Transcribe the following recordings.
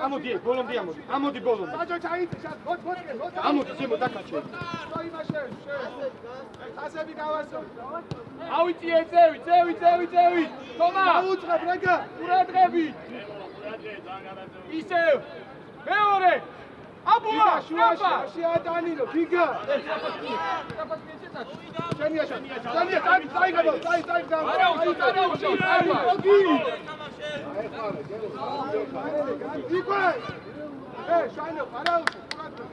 ამოდი, ბოლომდე ამოდი. ამოდი ბოლომდე. საჯო ჩაიწე, მოდი. ამოდი, ზემო დაკაჩე. ხასები გავასო. ავიწიე, წევი. თომა. დაუწყებ, რეგა. ყურადღები. ისევ. მეორე. აბულა, შუაში ატანინო, გიგა. შენია, წაიღებო, წაიღებო. არა, უშო. იკვე. შაინო, არა უშო, ყურადღე.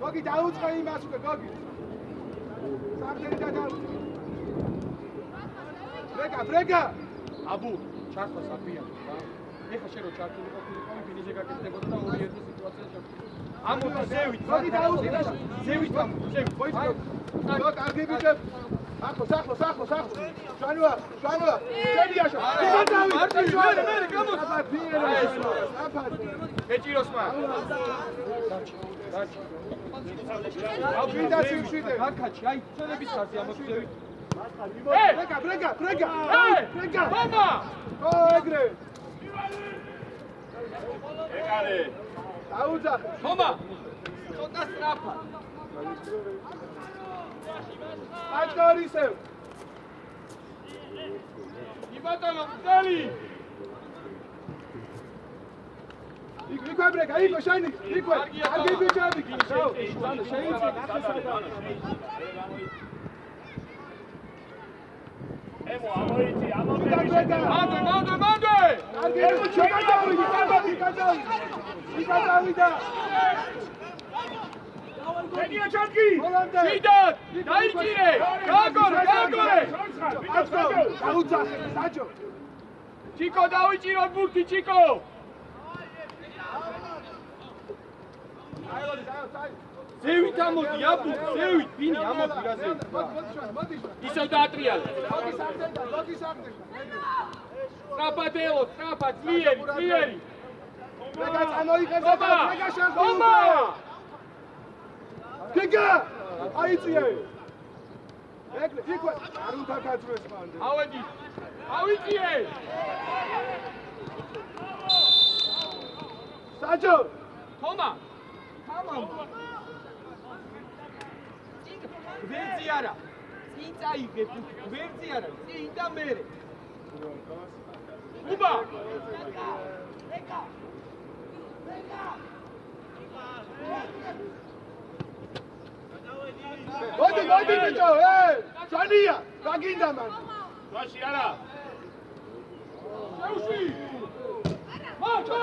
გოგი დაუწყე იმას უკვე, გოგი. სამჯერი გადაუწყე. ბრეგა. აბუ, ჩართვა საფია. ეხა შენ რო ჩართული ყოფილიყო, ფინიზე გაკეთდებოდა და 2-1 სიტუაცია შეხვდა. ამოდი ზევით, გოგი დაუწყე. ზევით. მოიწევ. გოგ კარგი ბიჭე. ახლოს. შვანოა. შენიაშო. მე გამოც. ეჭიროს მაგ. დაჩი. ავიდაცი უშვიდე. აკაჩი, აი, ჩვენების ხარჯი ამოწევით. ბრეგა. მამა! ეგრე. ეკარე. დაუძახე. თომა! ცოტა სწრაფა. აჭორისევ. იბატონო, მწელი! იკვე ბრეგა, იკვე შაინი, იკვე. კარგი ბიჭები. შეიძლება. ემო ამოიწი. მანდე! გადავიდა. შენია ჩანგი. შიდად! დაიჭირე! გააგორე! დაუძახე, საჯო. ჩიკო დაიჭირო ბურთი, ჩიკო! ზევით ამოდი, აბუ, ზევით, ბინი ამოდი რა ზევით. მოდი. ისევ დაატრიალე. გოგი სამდე. სწრაფად ელო, სწრაფად, ძლიერი. ბრეგა წამოიღებდა, ბრეგა შეხო. თომა! გიგა! აიწიე. იკვე, არ უნდა გაძრეს მანდ. ავედი. ავიწიე! საჯო! თომა! გვერდზე არა. წინ წაიღე, გვერდზე არა. წინ და მერე. უბა! მოდი ბიჭო, ჟანია, რა გინდა მან? ვაში არა. შეუში! მარტო!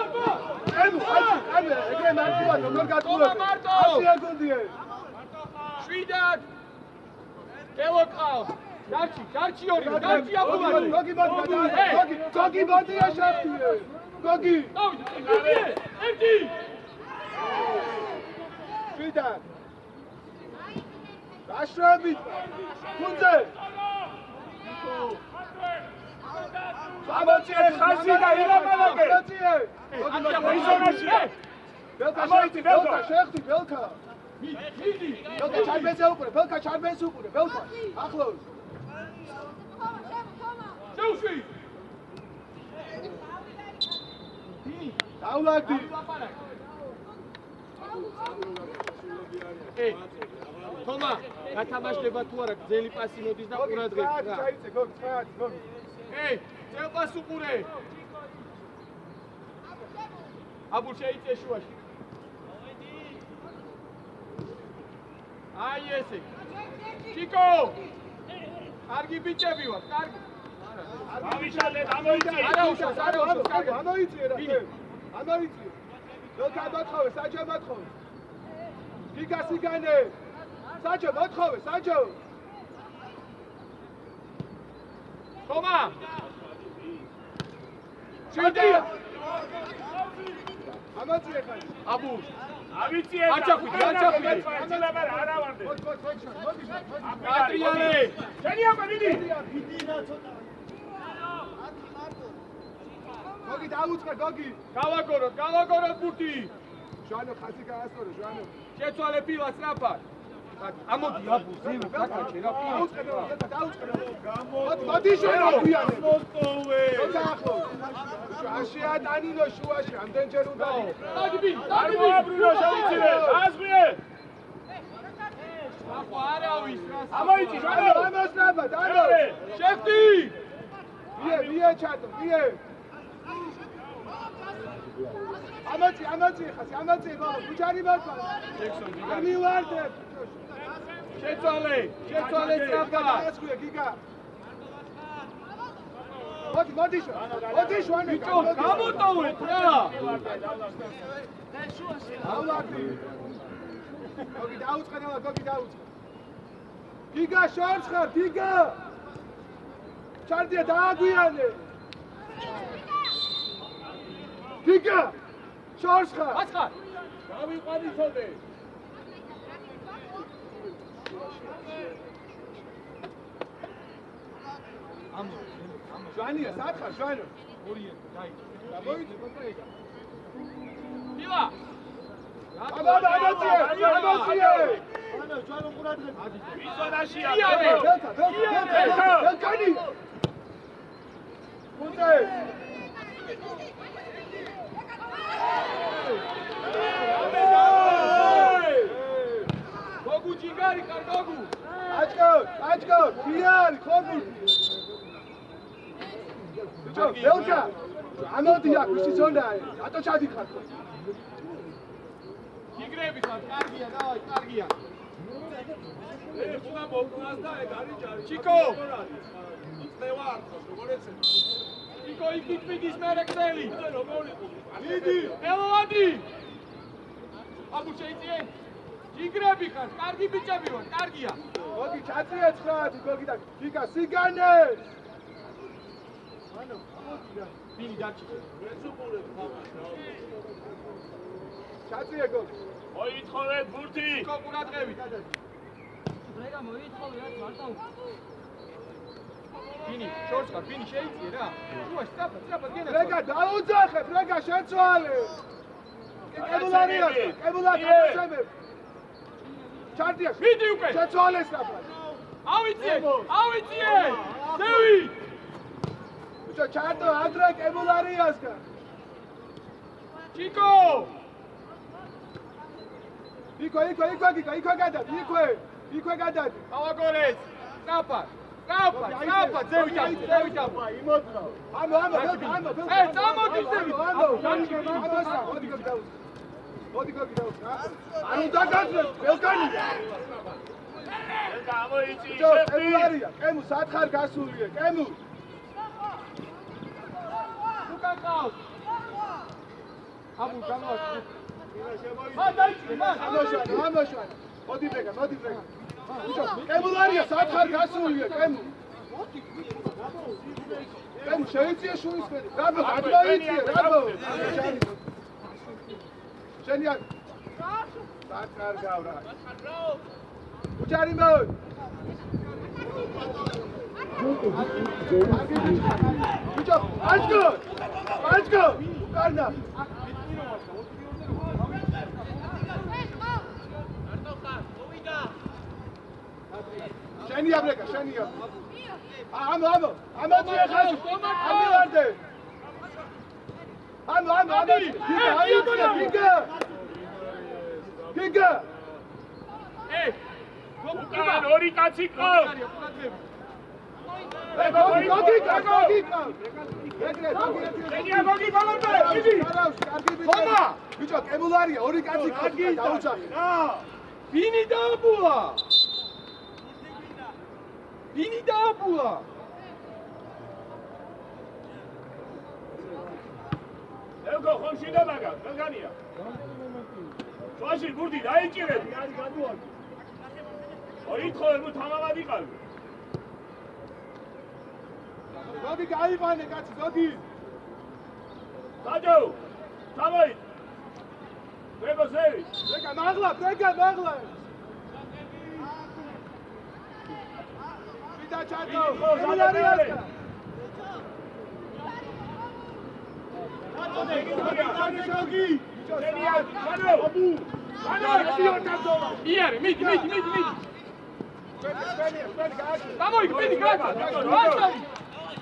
ეგრე მარტოა, როგორ გატყურებ? ასია გუნდია. შვიდად! ელოყავ! გარჩი ორი, გარჩი აბუბანი! გოგი ბოდია შაფტიე! გოგი! ერთი! შვიდად! დაშვებით! გუნდზე! ამოწიე ხაზი და ირამალაგე. ბელკა შეხტი, ბელკა. მიდი! ბელკა ჩარბენზე უყურე, ბელკა. ახლოს. შეუში! დავლაგდი. თომა, გათამაშდება თუ არა, გზელი პასი მოდის და ყურადღებით რა. ჩაიწე, გოგი. ძელ პას უყურე. აბუ შეიწე შუაში. აი ესე. ჩიკო! კარგი ბიჭები ვარ, კარგი. ამიშალე, ამოიწი. არა უშავს, კარგი. ამოიწიე რა. ამოიწიე. ბელკა მოთხოვე, საჯო მოთხოვე. გიგა სიგანე. საჯო მოთხოვე, საჯო. თომა! შვიდია! ამოწიე ხარ. აბუ! ავიწიე. აჭახვიდე. არა ვარდე. მოდი. ატრიალე! შენია მიდი. გოგი დაუწყე, გოგი. გავაგოროთ ბურთი! ჟანო ხაზი გაასწორო, ჟანო. შეცვალე ფილა სწრაფად. ამოდი აბუ, ზევით დაკაჩე რა. დაუწყე. მოდი ჟანო. მოტოვე. დაახლო. შეატანინო შუაში, ამდენჯერ უნდა. დადი ბინი, არ მოაბრუნო შევიცილე აზღვიე ახო არავის რას ამოიწი ჟანო ამას ნაბა, დანო. შეფტი ვიე ჩატო, ვიე. ამაცი ხას, ბაბა, ბუჩარი ბაბა. ჯექსონი ამივარდე. შეცვალე სწრაფად დაასკვია გიგა. მოდი შვანე. ბიჭო გამოტოვეთ რა ავлаდი. გოგი დაუწყე. გიგა შორს ხარ, გიგა. ჩარდია დააგვიანე. გიგა შორს ხარ. აცხარ დავიყვანი ცოდე ჟანია, სათხარ ჟანო. ორიე დაი გამოიწვა და ეგა. დილა ამოწიე. ვიზონაშია ველკანი. გუნდე. გოგუ ჯიგარი ხარ გოგუ აჭკო, ფიარი, ხობი. ბიჭო, ველკა. ამოდია, ვისი ზონაა? რატო ჩადიხარ? ჯიგრები ხარ კარგია დავაი კარგია ხუნა მოკვლას და ეგ არის ჯარი ჩიკო იწე ვარ როგორიც ჩიკო იქით მიდის მერე ქსელი როგორი მიდი. ელოვადი აბუ შეიძლება ჯიგრები ხარ კარგი ბიჭები ვარ კარგია გოგი ჩაწია ცხადი, გოგი და გიგა სიგანეს. ბინი დაჩი ჩაწია გოგი. მოითხოვეთ ბურთი ჩიკო ყურადღებით ბრეგა მოითხოვე რა მარტო ბინი შორს ხარ ბინი შეიძლება რა შუაში სწრაფად გენა რეგა დაუძახებ, რეგა შეცვალე. კებულარიას, ჩარდია. მიდი უკვე შეცვალე სწრაფად. ავიწიე ზევი ბიჭო, ჩარტო ადრე კებულარიასგან. ჩიკო იქვე გიგა, იქვე გადადი. ავაგორეს სწრაფად ზევი ამო წამოდი ზევი მოდი გოგი დაუწყა. არ უნდა გაძლევ, ველკანი. გამოიწი ბიჭო, შეფტი კებულარია, კემუ სათხარ გასულია, კემუ. უკან ყავს აბუ გამოვაჩი ამოშვა. მოდი ბრეგა. ბიჭო, კებულარია, სათხარ გასულია, კემუ. კემუ შეიწია შუის ფერი. რაბო, გადმოიწია, რაბო. შენია. სათხარ გავრა. უჯარი მოი. ბიჭო, აჭკო. უკარნა. შენია ბრეკა. ამოწიე ხაზი. ამივარდე. გიგა. უკან ორი კაცი ყავს გოგი. შენია გოგი ბალონდა იგი ხომა. ბიჭო, კებულარია, ორი კაცი დაუძახე. ბინი დააბულა ელგო ხომში დაბაგა ველგანია შუაში ბურთი დაიჭირეთ ოითხოვე მუ თამამად იყავი გოგი გაიყვანე კაცი, გოგი. საჯო თამოით ბრეგო ზევი ბრეკა მაღლა. ვიდა ჩატო, კებულარიასგან. შენია შანო იარე მიდი დამოიგ ბინი კაცი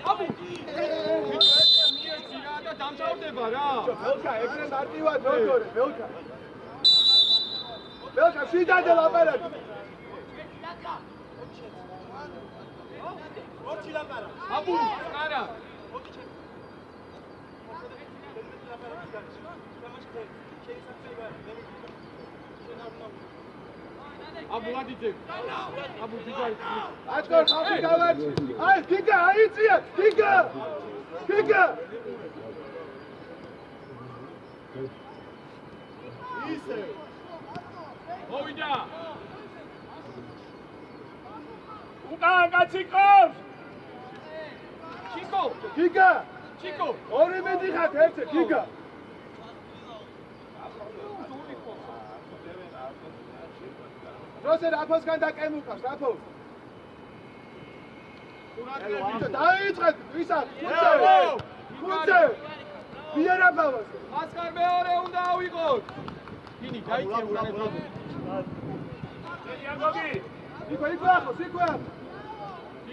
აბუ მიეცი რა და დამჭავრდი ხდება რა. ველკა, ეგრე მარტივად მოგორე, ველკა. ველკა, შიდადე ლაპარაკი. აბუ, არა. აბუ ადიძე. აბუ დიგარი. აჭკორ ხალხი გავარჩი. აი, გიგა, აიწია, გიგა. გიგა. ისე. მოვიდა. უკან კაცი ყავს. ჩიკო, გიგა. ჩიკო. ორი მედიხარ ერთზე, გიგა. როზე რაფოსგან დაკემუკავს, რაფოს. ბიჭო, დაიწყეთ, ვისაც, ხუცე. ვიერაბავას. ასკარ მეორე უნდა ავიღოთ. გინი, გაიწია ურანებოდი. იაგოგი. იქო, იქო ახოს, იქო ახოს.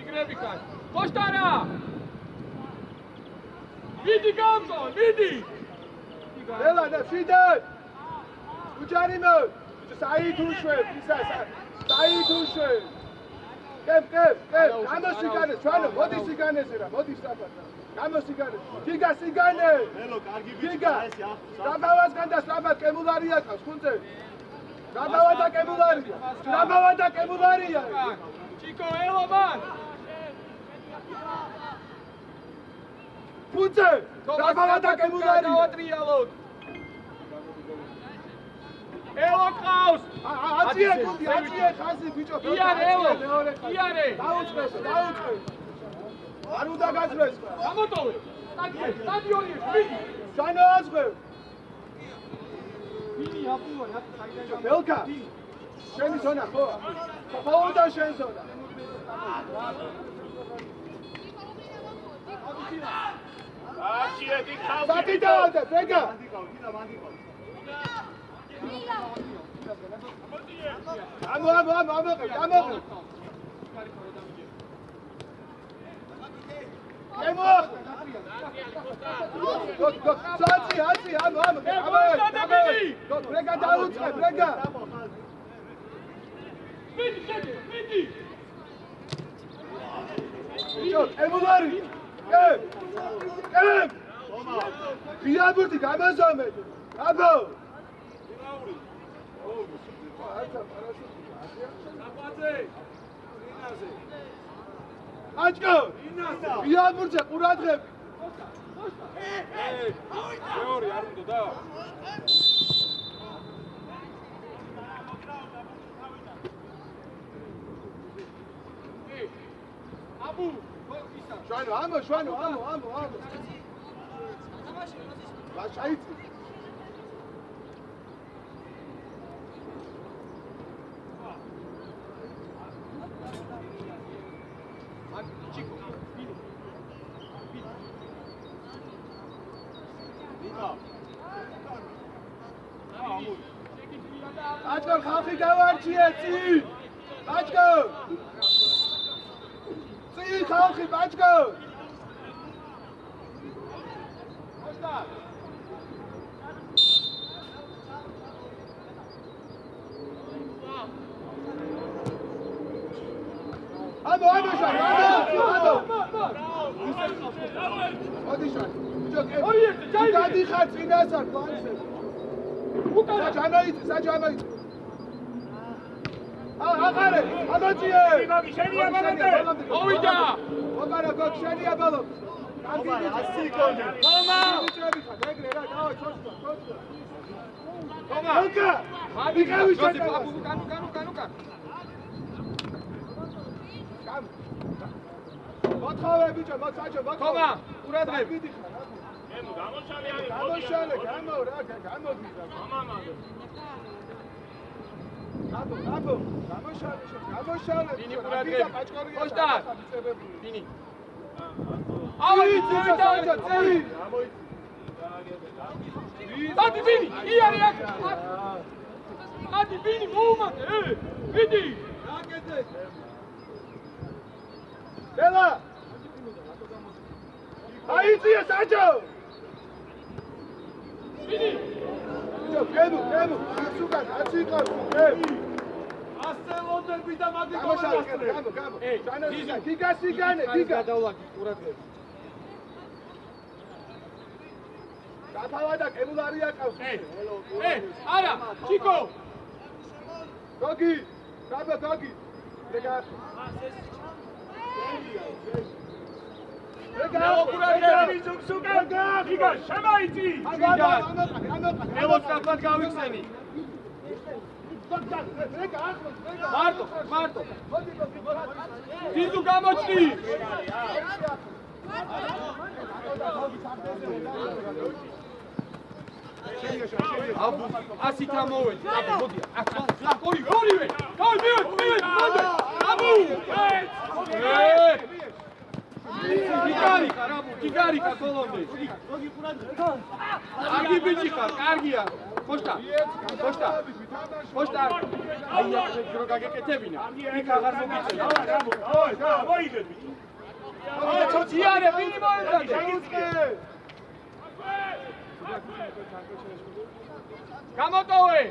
იგრები ხარ. კოშტარა! მიდი გამო, მიდი! ველა და შიდად. უჯარიმო. საით უშვებ, ისა, საით უშვებ. კებ, გამოსიგანე, ჩვენო, მოდი სიგანეზე რა, მოდი სწრაფად. გამოსიგანე. გიგა სიგანე. ველო, კარგი გიგა. გაბავასგან და სწრაფად კემულარია ყავს, ხუნწე. გაბავა და კემულარია. გაბავა და კემულარია. ჩიკო, ელო მან! ხუნწე. გაბავა და კემულარია. დავატრიალოთ. ელო ყავს! აწია გუნდი, აწია ხაზი ბიჭო. იარე, ელო! იარე! დაუწყეს, დაუწყეს. არ უნდა გაძლეს. გამოტოვე! სტადიონი, მიდი! ჩანო აზღვევ. მიდი, აბუა, რა საიდან ველკა. შენი ზონა ხო? ხო, შენ ზონა. აციეთი ხავი. დაკიდავდა, ბეგა. ამო. ემო. აცი, ამო. ბრეგა დაუწყე, ბრეგა. მიდი! ბიჭო, ემულარი. კებ. ბიაბურთი გამაზომე. აბო. აჭკო! ბიაბურთზე ყურადღები. მეორე არ უნდა და. აბუ, ისა. შვანო, ამო. რა შეიძლება? ჩიკო, მიდი. აჭკო, ხალხი გავარჩიე, წი! აჭკო! წი, ხალხი, აჭკო! ამო, მოდი შენ. ბიჭო, ორი ერთი, ჯაი. გადიხარ წინასწარ პლანზე. უკანა. საჯამაიცი. აღარე, ამოწიე. იაგოგი, შენია ბოლომდე. მოვიდა. ოკარა, გოგ, შენია ბოლო. ასი კონდე. ხომა. ეგრე რა, დავა, ჩოჩკა. ხომა. ოკა. მიგავი შენ. კანუ. მოთხოვე ბიჭო, მოწაჭო, მოთხოვე. ხომა, ყურადღები. ემო, გამოშალე არის. გამოშალე, გამოდი. აბო, გამოშალე. ვინი ყურადღები? კოშტა. ვინი? ადი ვინი? იარე აქ. ადი ვინი მოუმატე, ვიდი. ველა. აიწია საჯო. გემო, სუკან, აციყარ, გემ. ასე ლოდები და მაგ გამო. გიგასიგანე. გადავლაკი ყურადღება. გათავა და კემულარი აკავს. არა, ჩიკო. გოგი. რეგა. გიგა, შემაიცი! ელოსკაფად გავიხსენი. მარტო. ძიძუ გამოჩნი. აბუ, ასით ამოვედი. აბუ, მოდი. ორივე. მივედ. აბუ! გიგარიკა კოლონდე. აგი ბიჭი ხარ, კარგია. ხოშტა. აი, რო გაგეკეთებინა. იქ აღარ მოგიწევი. მოიგეთ. ჩოჩიარე, ვინი მოემზადე? გამოტოვე.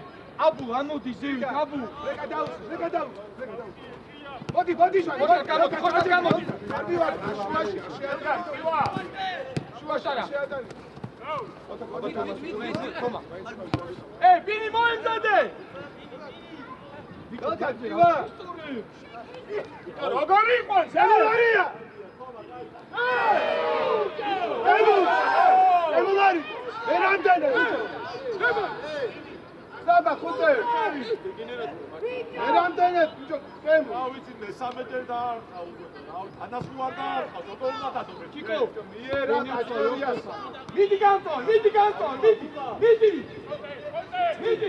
აბუ, ამოდი ზევით, აბუ. რეგა დაუს. მოდი, ხოშტა გამოდი. გადივარ, შუაში, შუაშარა. შეადანი. ხომა. ვინი მოემზადე? როგორი იყო? ემულარია! ემულარი! ერამდენე! საბა ხუთე! ერამდენე ბიჭო, კემო! ვიცი მესამედე და ანას უარ და ოთხონდა დადო. ჩიკო, მიერა აჭერიასა. მიდი განტონ.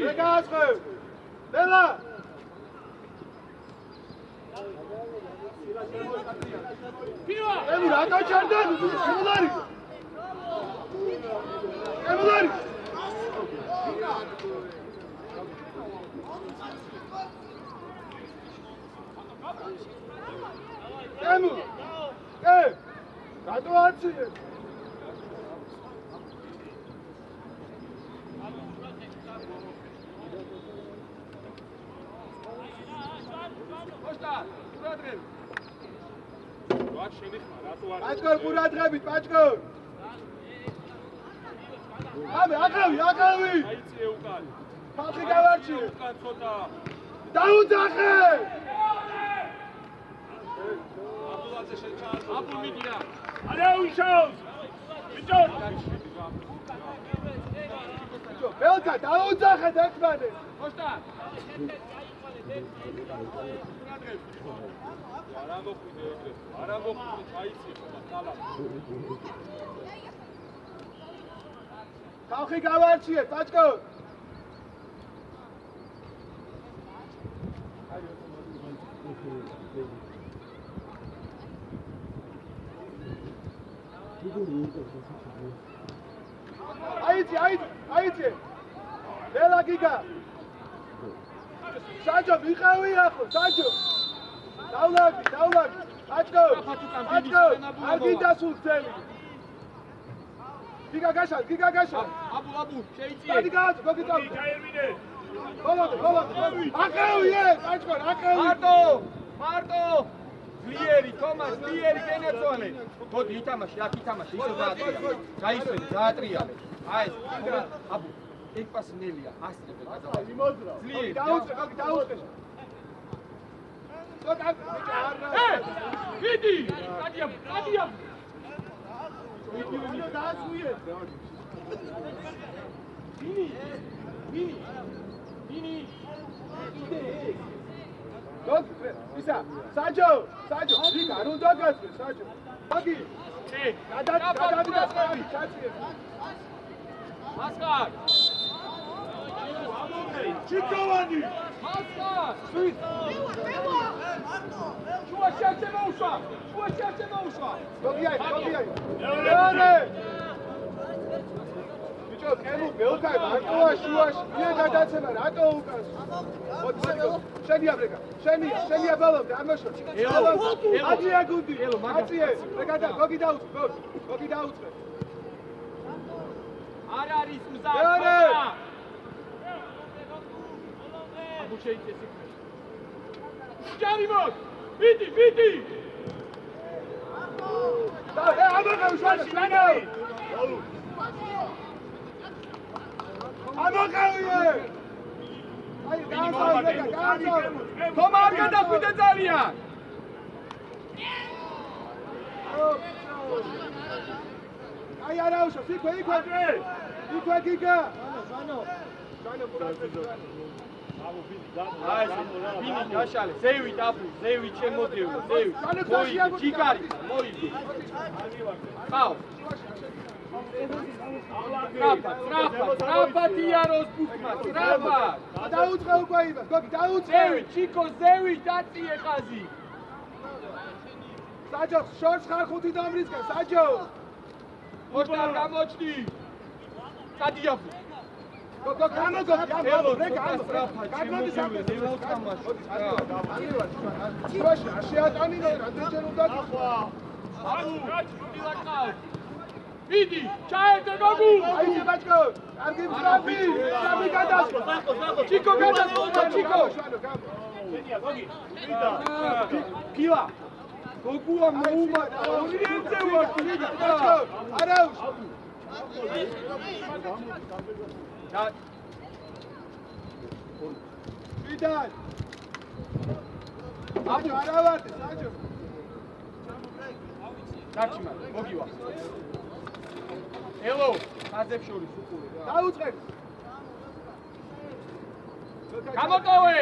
რეგა ასხევ! დელა! ემუ რა გაჩერდა? ემულარი! ემუ! რატო აციე? ხოშტა, ყურადღებით. ვარ შენიხმა, რატო არ პაჭკორ ყურადღებით, პაჭკორ! აკრავი! აიწიე უკან. ხალხი გავარჩიე! უკან ცოტა. დაუძახე! აბულაძე შეჩაარდა. აბუ მიდი რა. არა უშავს. ბიჭო. ველკა დაუძახეთ ერთმანე! ხოშტა. არა მოხვიდე ეგრე. არა მოხვიდე, აიწიე ხალა. ხალხი გავარჩიე, პაჭკორ! აიწე! ველა გიგა! საჯო მიყავი ახო, საჯო! დავლაგი! პაჭკორ! არ გინდასულ ხელი! გიგა გაშალ! აბუ, შეიწიე. დადი გააცო, გოგი დაუწე! გაერმინე. ბოლოდ! აკრავიე, პაჭკორ, აკრავი! მარტო! ძლიერი, თომას, ძლიერი გენერცოვანე. მოდი, ითამაში, ისო დაატრიალე. აი ეს, აბუ, ეგ პასი ნელია, ასწრებე გადავა. ძლიერი. დაუწე! ვიდი! კადია! ვინი? ისა, საჯო, ვიკა, არ უნდა გასვე, საჯო. მოდი. გადავიდა წვევი, ჩაციე. მასკარ! ჩიკოვანი! მასკარ! შუაში არ შემოუშვა! გოგიაი! მეორე! ბიჭო, კემუ, ველკაი, მარტოა შუაში, მie გადაცემა, რატო უკანს? მოდი, შენია ბოლომდე, არ მოშო. აწია გუნდი, აწიე, გოგი დაუწე. არ არის მზად. აბუ შეიძლება ისე. ჯარიმოს! ბიდი! და ამოყავ შუაში, მანო! ამოყავიე! აი, გაასწავლე. თომა არ გადახვიდე ძალიან. აი არა უშავს, იქვე გიგა. აი ეს ბინი გაშალე, ზევით აფრი, ზევით შემოდევი, ზევით. მოიდი, ჯიგარი, მოიდი. ხავ. ტრაფა დიაროს ბუთმა, ტრაფა. დაუწყე უკვე იმას, გოგი, დაუწყე. ზევით, ჩიკო, ზევით დაწიე ხაზი. საჯო, შორს ხარ ხუთი დამრიცკენ, საჯო. მოშტარ გამოჩდი. სადიაფი. გოგო, გამოგო, რეკა, გადმოდი სამწე, მოთამაშე. შუაში, შეატანინე, რამდენჯერ უნდა გიხვა. აბუ, დილაკავ. ბიდი, ჩაერდე გოგუ. აი ეს ბაჭკო, კარგი მსრაფი, სამი გადასხო. ჩიკო გადასხო, ჩიკო. კილა გოგუა მოუმატა, უნიენზე ვარ, ბაჭკო, არა უშ. და ვიდან? საჯო, არა ვარდი, საჯო. დარჩიმა, მოგივა. ელო, ხაზებს შორის უყურე რა. დაუწყე. გამოტოვე!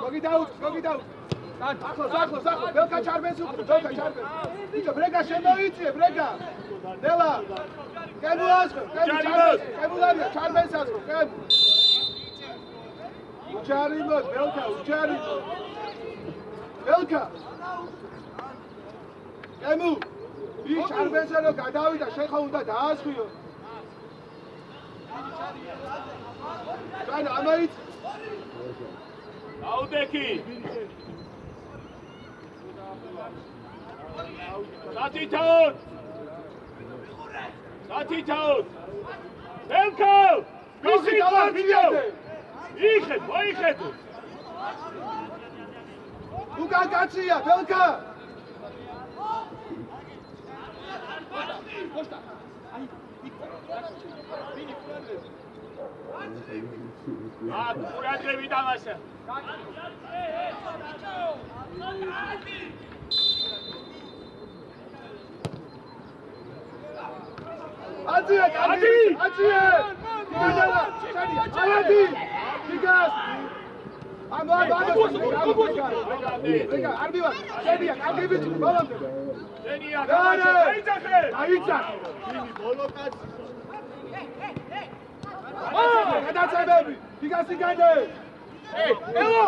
გოგი დაუწყე. ახლოს, ბელკა ჩარბენს უკრო, ბელკა ჩარბენს. ბიჭო, ბრეგა შემოიწიე, ბრეგა. დელა. კემუ ასხო, კემულარია, ჩარბენს ასხო, კემუ. უჩარიმოთ, ბელკა, უჩარიმოთ. ბელკა. კემუ. ის ჩარბენსა რო გადავიდა, შენ ხო უნდა დაასხვიო. ჩანა, ამაიც. აუდექი სათითაოდ ბელკო გოგი დავარჩიე. მოიხედო უკან კაცია, ბელკა. ყურადღები დამაშა აძია, აძია. ჩადი. გიგას. ამო, რეგა, არ მივარ. შედია, კარგი ვიცი, ბოლომდე. შენია დაიძახე. ბინი ბოლო კაცი გადაცემები. გიგასი განე. ელო!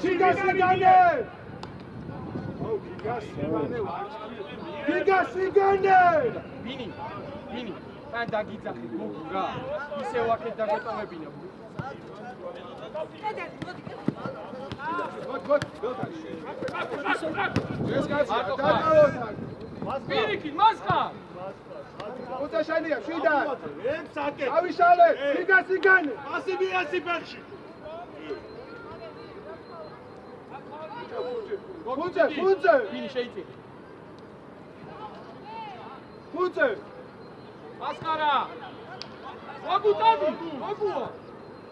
გიგასი განე. გიგასი განე. ბინი, თან დაგიძახე გოგუ რა. ისევ აქეთ დაგეტოვებინა. მოთ, ბელკა. ეს კაცი დაგავოდა. პირიქით, მასხა! უცა შენია, შვიდან. ექსაკე ავიშალე, გიგასი განე. ასიბიასი ფეხში ხუცე. ბინი შეიძლება. ხუცე. მასხარა! გოგუა!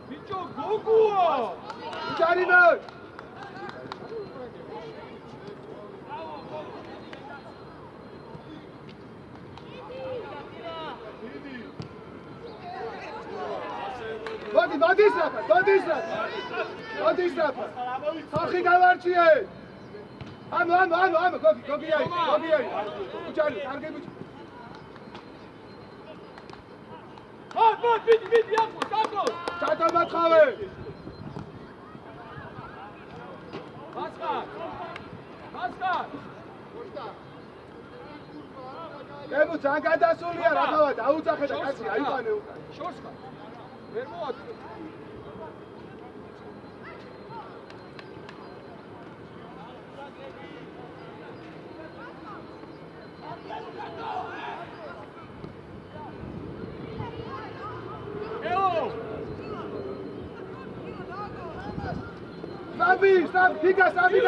ბიჭო, გოგუა! უჩარიმო. მოდის რაფა. ხალხი გავარჩიე. ამო, გოგი აი. უჩარი, კარგი ბიჭი. ბიდი, ახლოს! ჩატო მათხავე. მასხარ! ემუ ძალიან გადასულია, რაღაცა დაუძახე და კაცი აიყვანე უკან. შორს ხარ. ვერ მოაწყვე. Stabi, Figa, Stabi,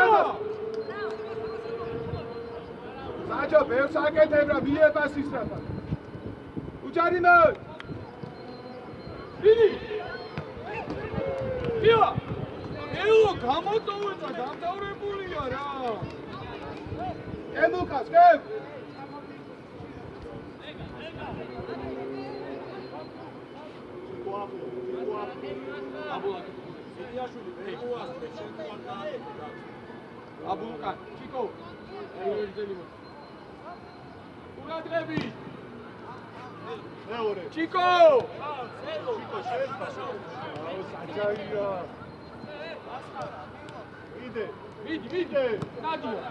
Sajo, ბევრს აკეთებდა, მიებას ისრაფა. უჯარიმო. ბინი. კია. ელო გამოტოვება, გამდავრებულია რა. ემუკას, კემ. აბულკა, ჩიკო. ერზელიმო. ურადღები. მეორე. ჩიკო. ჩიკო შეება. აუ საჯაია. იდე. მიდი. ნადია.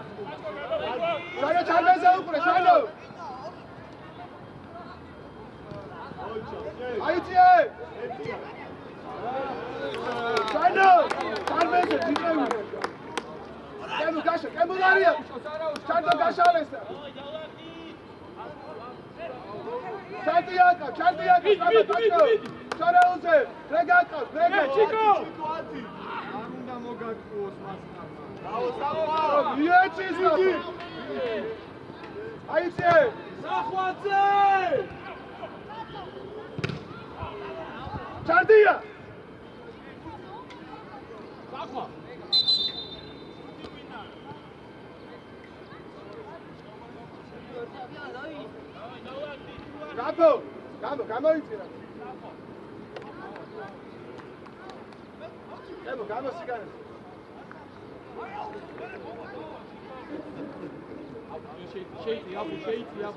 შანო ჩარბეზე უყურე, შანო. აიციე. შანო, ჩარბეზე ძიძები. კემუ გაშა, კემულარია. ჩარდო გაშალესა. ჩარტიაკა, ჩარეულზე, რეგაკავს, რეგა, ჩიკო. ათი. არ უნდა მოგაკუოს მასკარმა. დაუსახვა. იეჩის იგი. აიციე. სახვაძე! ჩარტია. სახვა. გამოიწირა. გამოსიგანეს. შეიწია.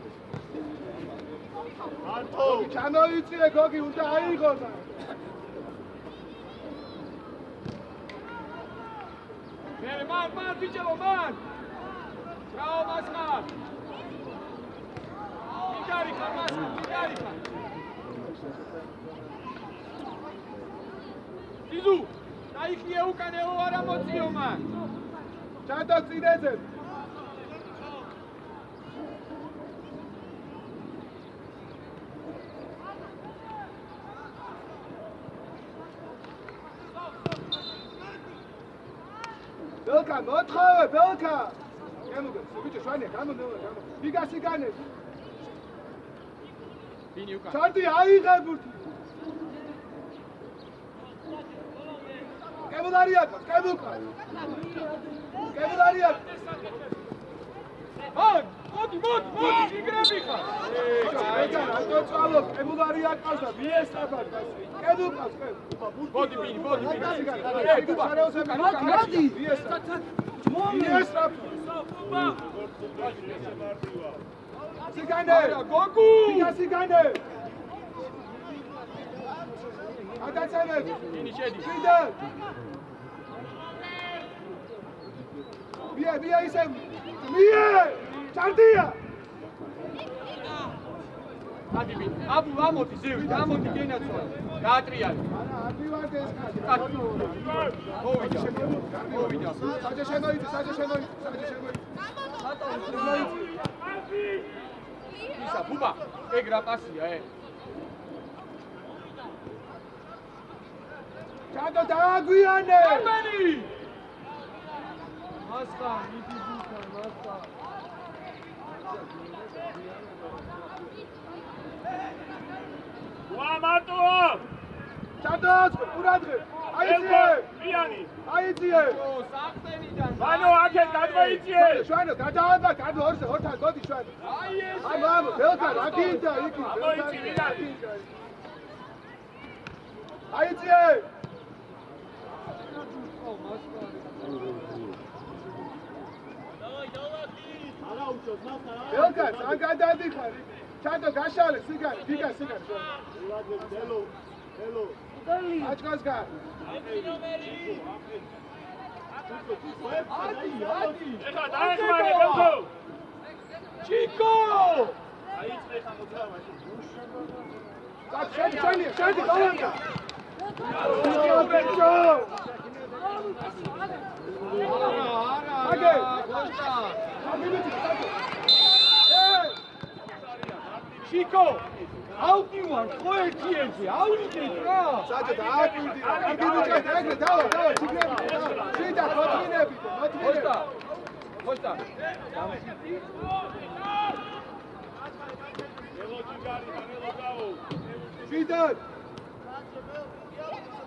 მარტო. ჩამოიწირე გოგი, უნდა აიღოს. მან ბიჭო, მან. რაო მასხარ. მიგარიხა. იზუ, დაიხიე უკანეო არა მოციო მან. ჩატო წინეზე. ბელკა, მოთხოვე, ბელკა. გამოგე, ბიჭო, შვანია, გამოდევა. ვიგასი განე. ბინი უკან. ჩარტი აიღე ბურთი. კემულარიაკა. მოდი, იგრები ხარ. ბეჭა, რატო წვალო, კემულარიაკავს და მიესწრაფა. კემულკავს. მოდი, ბინი. მოდი. მიესწრაფა. სიგანე. გოგუ. სიგანე. აკაცანებ. ბინი შედი. კიდე. მია ისე. ჩარტია. ადი ბინი. აბუ ამოდი ზევი, ამოდი გენაცვალე. გაატრიალი. არა, ადივარდე ეს კაცი. მოვიდა. საჯე შემოიწი. ისა ბუბა, ეგ რა პასია, ჩატო დააგვიანე. გამენი! მასკა, მიდი ბუკა, მასკა. ვა მარტო. ჩატო, ყურადღე. აიციე. ო, საფენიდან. მანო აქეთ გადმოიწიე. შვანო, გადააბა, გადო ორთან გოდი შვანო. აი ეს. ამო, ბელკა რა გინდა იქ? გამოიწი, ვინარი. აიციე. ბელკა, თან გადადიხარ. ჩატო გაშალე, სიგარი, ვიგა სიგარი. ელო. აჭკას გა. ადი. ეხლა დაეხმარე ბელკო. ჩიკო! აიწყე ხა მოძრავაში. შედი, ბალანკა. ბიჭო. შიკო აუტივარ ხო ერთიერთი აუიდეთ რა საჭო დააკვირდი რა კარგი ბიჭები ეგრე დავა ჩიგრები შიდა მოთმინები ხოშტა შიდა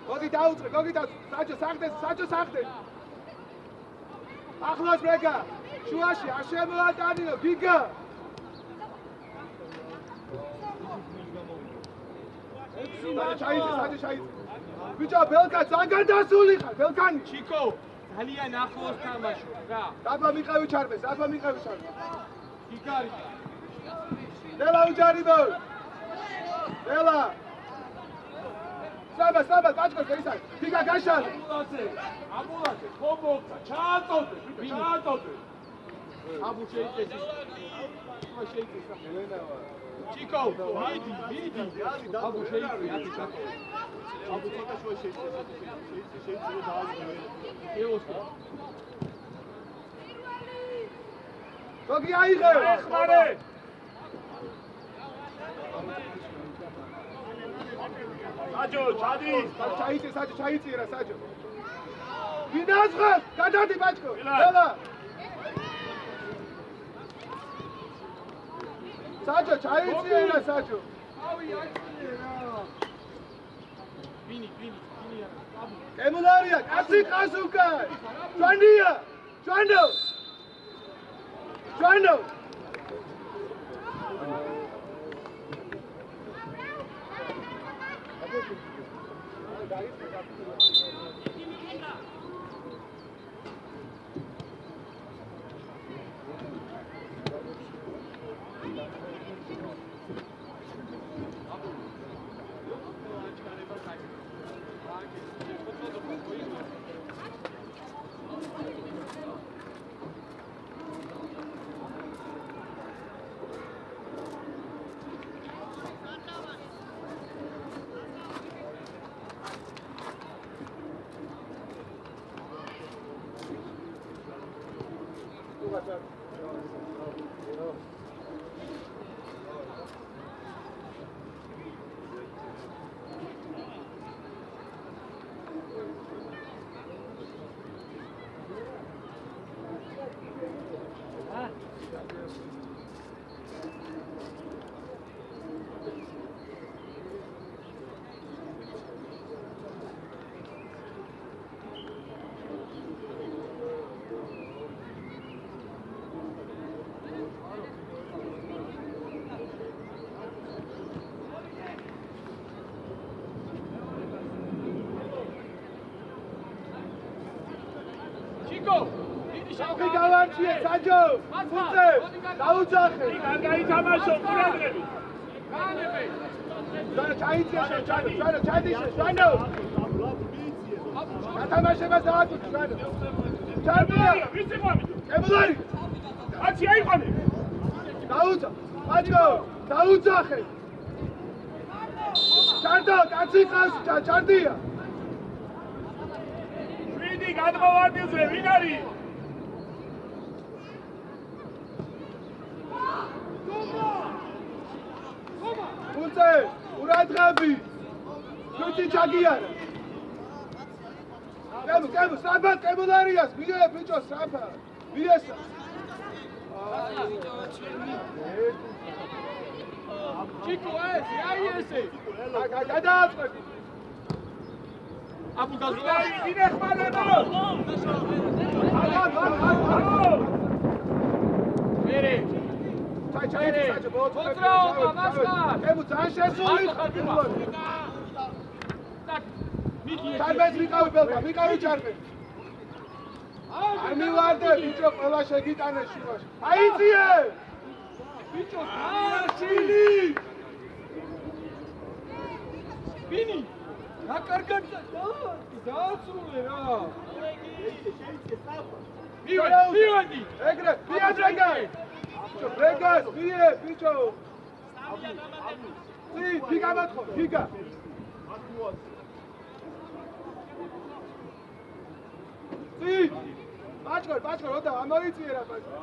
მოდი დაუწრე საჭო სახდე ახლოს ბრეგა შუაში არ შემოატანინო გიგა ჩაიძე ბიჭო ბელკა ზანგან დასული ხარ ბელკანი შიკო ძალიან ახლოს თამაშობ რა დაბა მიყავი ჩარბეს გიგარი დელა უჯარიბო დელა საბა ბაჭკო ისაა ფიგა გაშალე აბულაძე ხობოცა ჩაატოვე აბუ შეიძლება ჩიკო მიდი აბუ შეიძლება აბუ ცოტა შუა შეიძლება დააწყო ეოსტა გოგი აიღე ეხმარე საჯო ჩადი ჩაიწიერა საჯო ვინაძღას გადადი ბაჭკო დელა საჯო ჩაიწიერა საჯო ავი აიწიერა ვინი აბუ ემულარია კაცი ყასუკა ჯვანო შავი გავარჩიე საჯო ფუძე დაუძახე გაითამაშო ყურადღებით ჩაიდიშე ჟანო გათამაშებას დააკვირდი ჟანო ჩარბია ვიცი ყვამი ემულარი კაცი აიყვანე საჯო დაუძახე ჩარდო კაცი ყავს ჩარდია შვიდი გადმოვარდიზე ვინ არის ფუძე ურადღები თვითი ჩაგიარა კემო საბა კემულარიას მიდე ბიჭო საბა მიესა ჩიკო ეს აიესე გადააწყები აბუ გაზულა ვინ ეხმარება მერე ჩაიჭე საჭო ბოძრა მასკა კემო ძალიან შესული ჩარბეს მიყავი ბელკა მიყავი ჩარბეს არ მივარდე ბიჭო ყველა შეგიტანე შუაში აიწიე ბიჭო არჩილი ვინი რა კარგად დაასრულე რა მივედი ეგრე მიადრეგა ბიჭო ბრეგას მie ბიჭო ფიგა მოთხო ფიგა ბაჭკო როდა ამოიწიერა ბაჭკო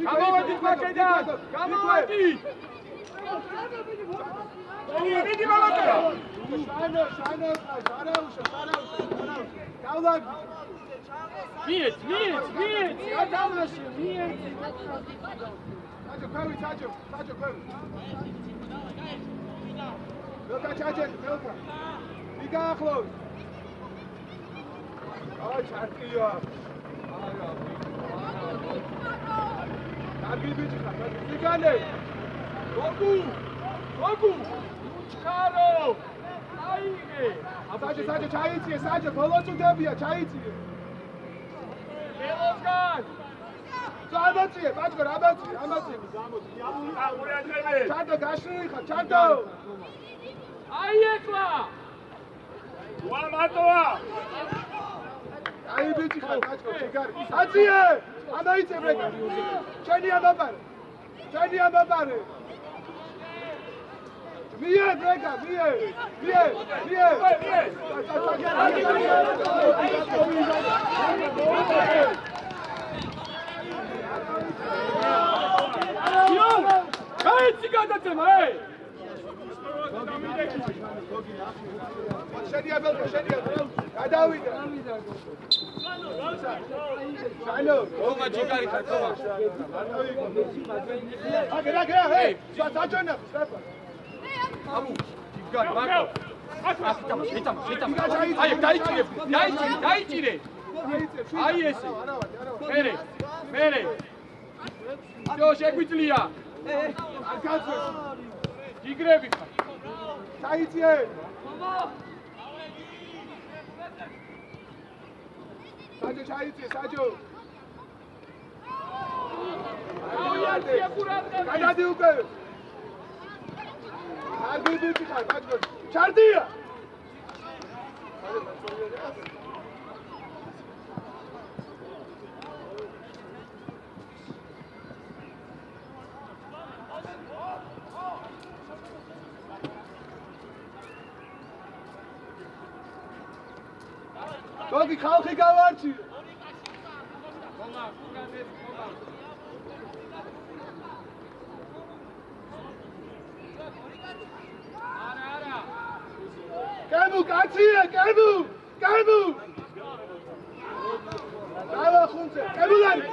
გამოვედით მაკედან! გამოვედით! მიდი მამაკა! შანო, გავლაგ. მიეც! გადავლაში, მიეც! საჯო, ქვევი. ველკა ჩაჭენ, ველკა. მიგაახლოს. აი, ჩარტია. კარგი ბიჭი ხარ, მიგანე. გოგუ! ჩარო! აიღე! საჯო, ჩაიწიე, საჯო, ბოლოს უდებია, ჩაიწიე. ველოსგან! ამაწიე, ბაჭკო, ამაწიე. ჩარტო, გაშლილი ხარ, ჩარტო. აი ეკლა! ვა მარტოა! აი ბიჭი ხარ, ბაჭკო, შეგარი. აწიე! ამაიწე ბრეკა. ჩენი ამაპარე. მიე ბრეკა, მიე. გაიცი გადაცემა, შენია ბელკა, გადავიდა. შანო, თომა ჯიგარი ხარ, თომა. აგერა, ჰეი, საჯონა, სტრაფა. ამუ, ჯიგარი, მაკო. შეიტამა. აი, დაიჭირე. აი ესე. მერე. ჯო შეგვიძლია. არკაცო. ჯიგრები ხარ. ჩაიწიე. საჯო ჩაიწიე, საჯო. გადადი უკვე. კარგი ბიჭი ხარ, ბაჭკო. ჩარტია. გოგი ხალხი გავარჩიე. კემუ, კაციე, კემუ. დავა ხუნცე, კემულარი.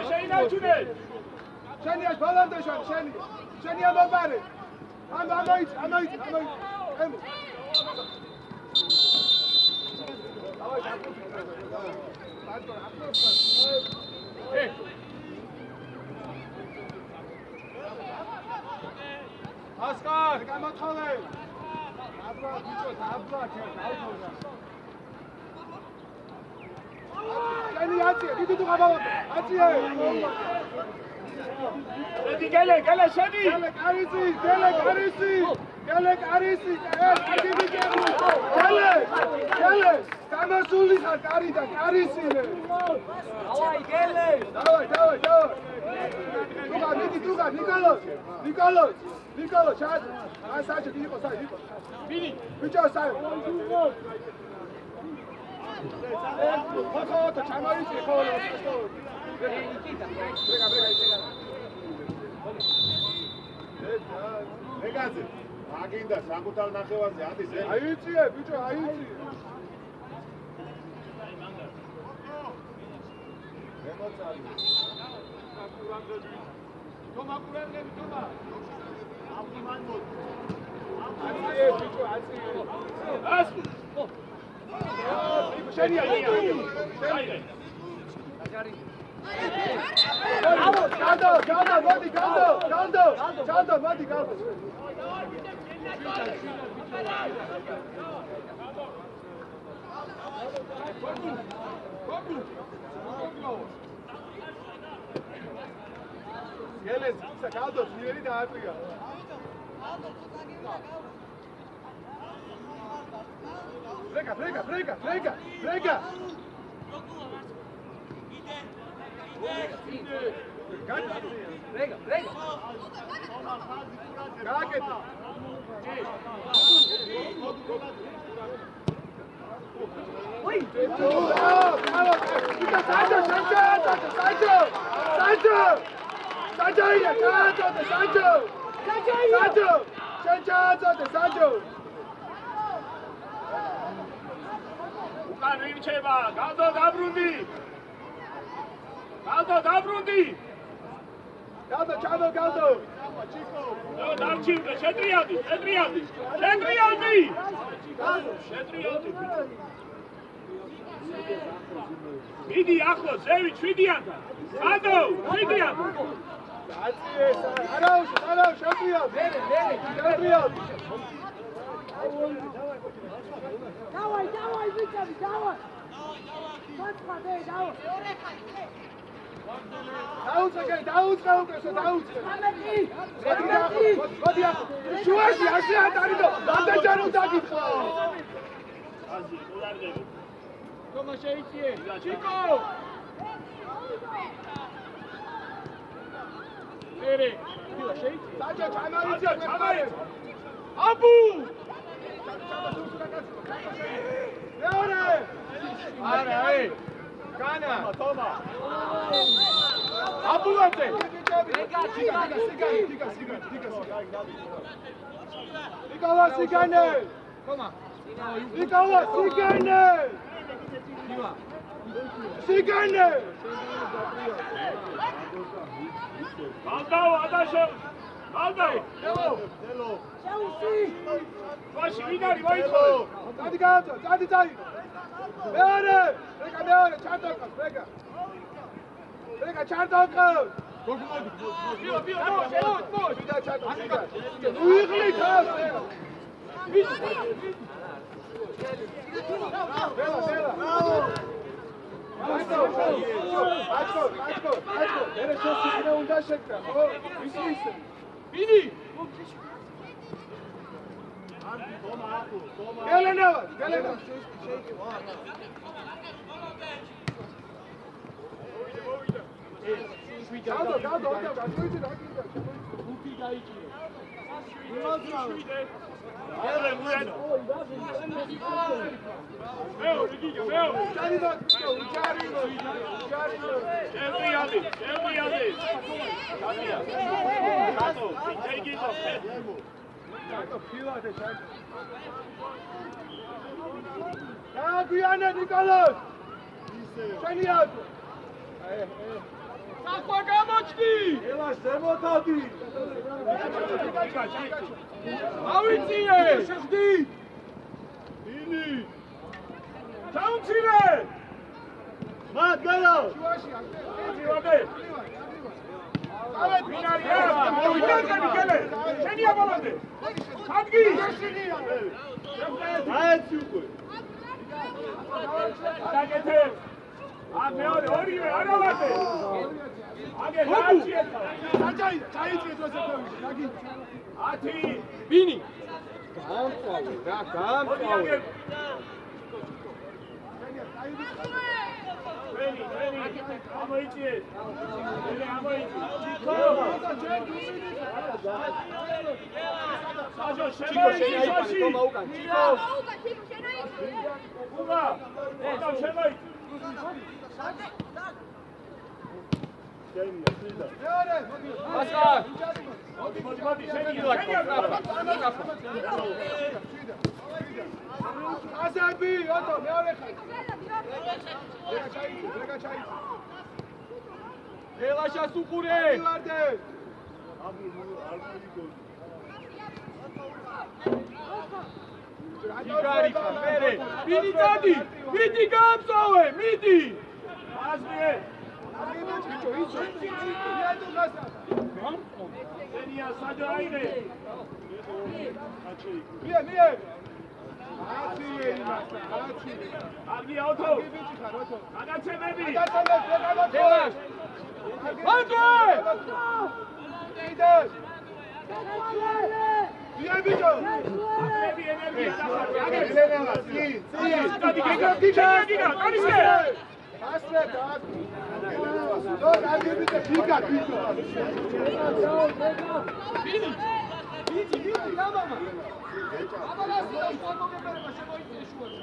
შეინაჩუნე! შენი აშ ბალანდეშან, შენი ამაბარე. ამაიცი. კემუ. ასკარ! გამოთხოვე. აბლა ბიჭო, აბლა გავთხოვა. შენი აწიე, დიდი თუ გამოვადა. აწიე. ედი გელე შენი! გელე კარისი. კარგი ბიჭები. გელე. გამოსული ხარ კარიდან, კარისინე. ავაი გელე დავაი. თუგა, ნიკოლოს, ჩაჭ. აი საჭე, იყო. ბინი! ბიჭო, საი. ხოთო, ჩამოიწი, ხოლო. ეგაზე აგინდა საკუთარ ნახევარზე ადის ე? აიწიე, ბიჭო, აიწიე. თომა ყურადღები, თომა! აიწიე, ბიჭო, აიწიე. შენია. Caldo, მოდი, caldo. Geles, caldo, ieri da Africa. Frega. Prega. Caraca. უკან რჩება, გავდო დაბრუნდი. დავჩივდა, შეტრიალდი. მიდი ახლო, ზევი 7-იან. გადო, 7-იან. Давай, Витя, давай! Подходи, давай! Toma შეიწიე. ჩიკო! ერე, დილა შეიწიე. აბუ! არა, განა. თომა. აბულაძე. ნიკოლას სიგანე. თომა. ნიკოლას სიგანე. დილა. სიგანე. გალდაო, ადაშო. გალდაო. დელო. შეუსი! ვაში ვინ არის მოიწო? დადი გააწო, დადი. მეორე, ჩარტოკა, რეგა ჩარტოკა. მოდი. ვიდა ჩარტოკა. უიღლი თავს. აჩო. ერე შესაძლე უნდა შეკრა, ხო? ის. ბინი. გელენა. გავდო, გუფი გაიჭირე. გაგვიანე ნიკოლოს. შენი აუტო. ახლა გამოჩდი. ელას ზემოთადი. ავიწიე. შეხვდი. ბინი. ჩაუცილე. მათ გალა. ვიდე. ავეთ ვინ არის? მოვიდა განიკელე. შენია ბოლომდე. ხადგი. აეცი უკვე. დაგეთე. მეორე ორივე არა ვარდე. აგე დაიჭირე. ჩაიწიეთ ესე ფევი. დაგი. 10. ბინი. გამწვავე. ამოიწიე. საჯო შემოიწიე. თომა უკან. ჩიკო. უგა. უკან შემოიწიე. მეორე. ასა. მოდი, შენია. ასაბი, ოტო, მეორე ხარ. რეგა ჩაიწი. ელაშას უყურე. ვარდე. იგარიხა, მერე. ბინი დადი. მიდი გამწოვე, მიდი. აზრიე. შენია საჯო აირე. არგი აუთო. აგაცემები. მიდი რა მამა აბა გასი და შეგებერება შემოიწია შუაში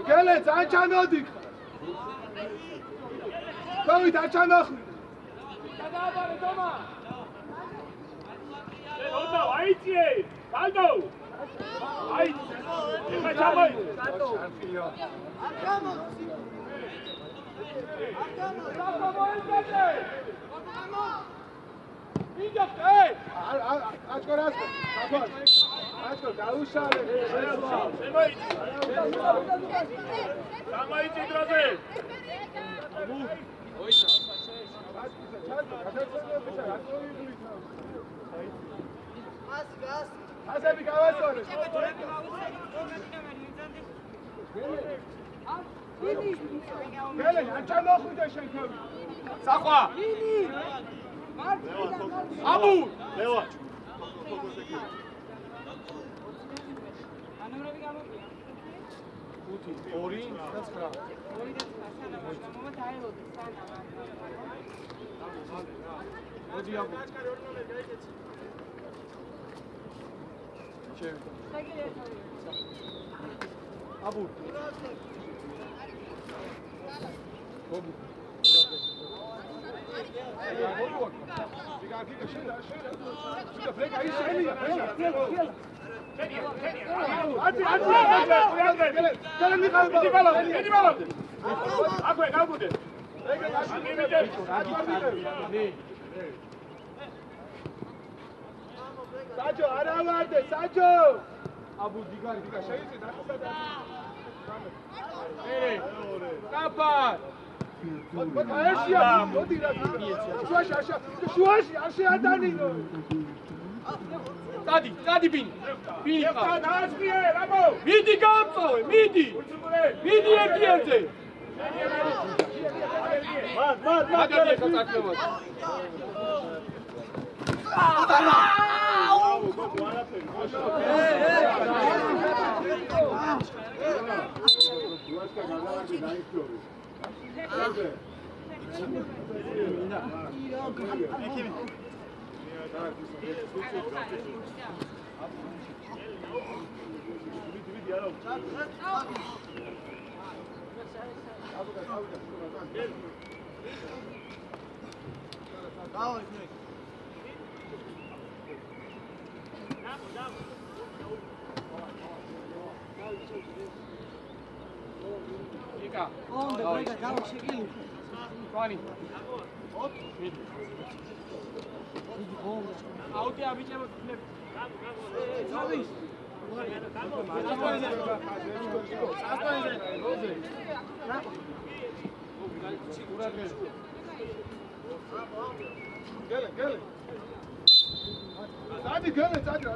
გელე ძალიან ჩამოდი დავით არ ჩამოხვი გადააბარე თომა ოდა აიწიე გალდო აი ეხა ჩამოი აჩქო დაუშალე სამაიცი დროზე ასები გავასწორე გელე არ ჩამოხვიდე შენ თავი საყვა აბუ ლევა ანურები გამოდიან 5 2 და 9 ორი და სანამ მომა დაელოდეს სანამ მოდი აბუ შევი აბუ გობუ საჯო არა ვარდე საჯო აბუ დიგარი დიგა შეიძლება დახსნა კაპარ მოდი რა შუაში არ შეადანინო დადი ბინი ეხა დაასწრიე რამო მიდი გამწოვე მიდი ერთიანზე მაგარი ეხა წაკლებად იკა ონდა ბრეკა გავშეკილი კვანი აუტი აბიჭებო გელე დადი გელე დადი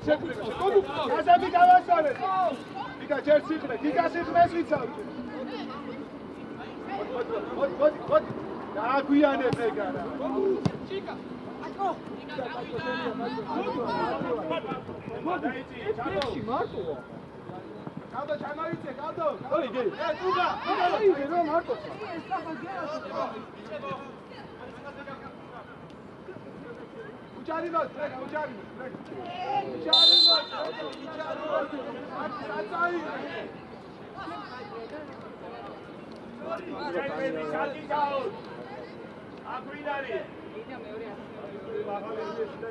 ჩეკ გობუ გაზები გავასწორე დიგა ჯერ სიხნე დიგა სიხნეს ვიცავ მოდი დააგვიანებ ეგარა ჩიკა დაიცი მარტოა გავდო ჩამოვიცე გავდო ოიდი ტუგა ოიდი რომ მარტო უჯარი მას ტრეკა უჯარი აგვინარი ინა მეორე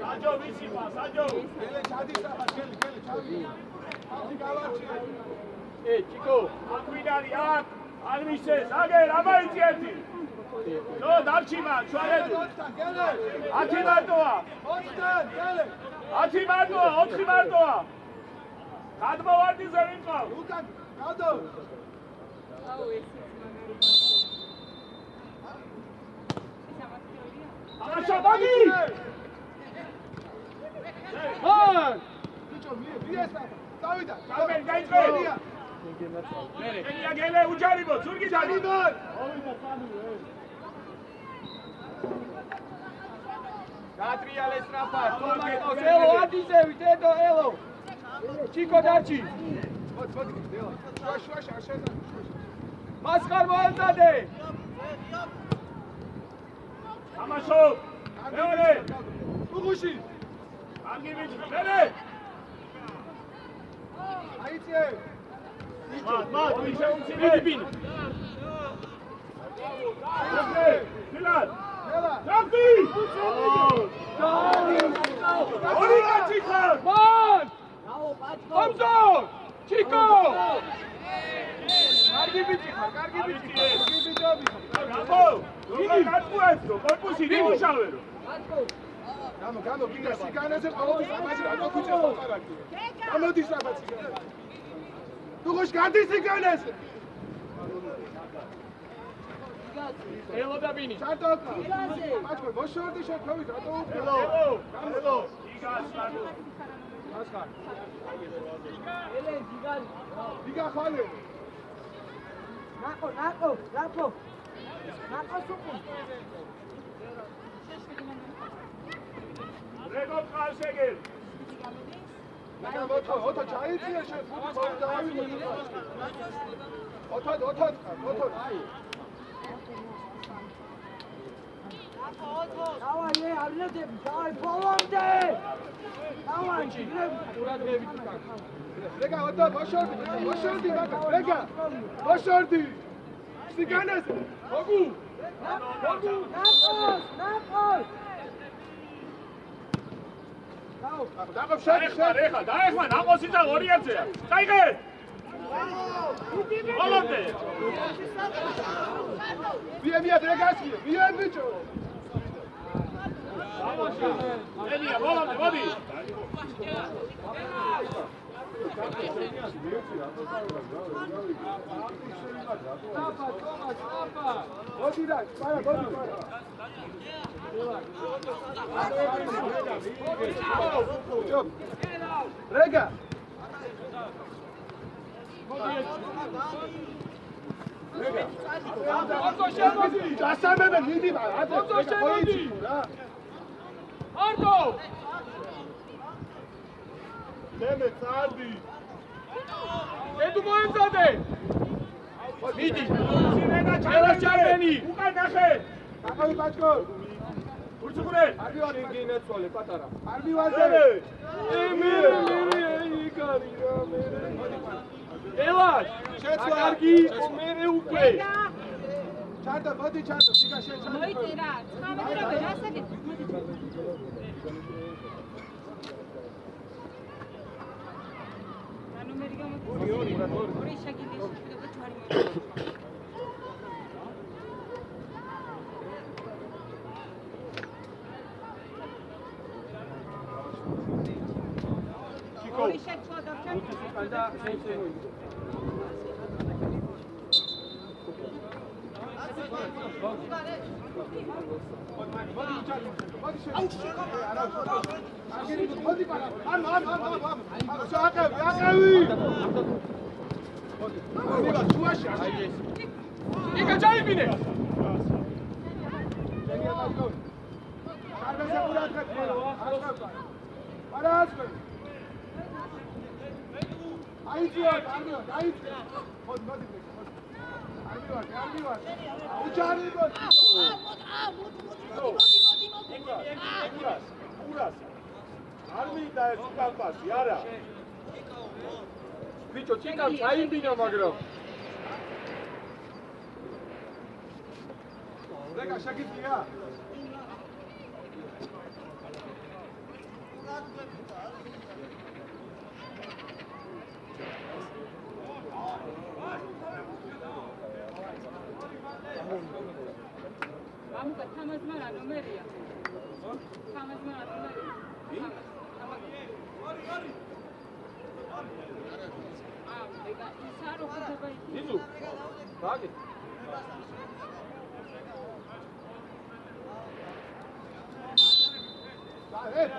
საჯო ვიცი პა საჯო გელე ჩადი საფა გელე ჩადი აი გავარჩიე ჩიკო აგვინარი აქ აღნიშნეს აგერ ამაიცი ერთი ნო დარჩიმა ჩვენები გელე 10 მარტოა 20 გელე 10 მარტოა 4 მარტოა გადმოვარდიზე ვიყავ უკან გავდო აუ ეს აშა ბაგი მან ბიჭო მიესა დავიდა გამენ გაიწვე მერე ენია გელე უჯარიბო ზურგი ჩადიდო გატრიალე სტრაფა თომატოს ელო ადიზევით ედო ელო ჩიკო დაჩი მოდი დელა შუაში არ შედა მასხარ მოელწადე თამაშო მეორე უღუში კარგი ვიცი მერე აიწე მათ ვიშე უმცირე ფილად ნელა ჯაფი ორი გაჩიხარ მან! Bravo, Pačko! ამზორ! ჩიკო! კარგი ბიჭი ხარ, კარგი ბიჭი ხარ. იგი ბიჭები გაბო როგორ გაწუეცო კორპუსი მიმუშავერო გამო გინდა სიგანაზე ყოველთვის ამაში რატო ქუჩას ვაყარაკი გამოდის რაღაც სიგანაზე თუ ხოშ გადის სიგანაზე ელო და ბინი. ჩარტო მაჩკო მოშორდი შექვევით რატო ელო ელო იგას ასხარ. Ele, Zigan! იგა ხალე Nako, Nako, Nako! Nako, Suku! რეგო ხალშეგერ იგა ოთო ჩაიწია შე ფუტი მოვიდავი ოთო Давай, არნედები, давай, ბოლომდე! Давай, ჯიგრები! ყურადღებით უკან. რეგა ოთო მოშორდი მაგა რეგა მოშორდი სიგანაზე მოგუ ნაკოს! დაყო შენ დაეხმა ნაკოსი და ორიაცეა წაიღე ბოლომდე ვიემია დრეგასია ვიემ ბიჭო ელია ბოლომდე მოდი აფა, თომას, აფა. მოდი რა პარა რეგა ოცო შემოდი. დასამებე მიდი ოცო შემოდი. არტო! მე წარდი ედუ მოემზადე. მიდი. სინენა ჩაერას ჩარდენი. უკან ნახე დაყავი ბაჭკო ურჩხურე არ მივარ გინეცვალე პატარა. არ მივარზე მე იგარი რა მე. ელას, შეცვალა. კარგი, მე უკვე. ჩარდა მოდი ჩარდა სიგა შენ ჩარდა მოიწერა, ხამეტრები რასაკეთ? ნომერი გამოგვიწერა. ორი შეგიძლია და ჯვარი მოიწერა. ორი შეცვალა და და შეიძლება. მოდი ჩარდა მოდი შენ მოდი პარა ამ აკავი მოდი ვიღა შუაში აი ეს იგა ჩაიბინე. კარბენზე ყურადღებ პარა აიწია მოდი არ მივარ უჯარი ურას არ მინდა ეს უკანპასი არა ბიჭო, ჩიკამ ჩაიბინა, მაგრამ რეგა შეგიძლია ამუკა თამაზმა რა ნომერია? თამაზმა რა ნომერია? ega ისარო ხდება ის. იზუ. ბაგე.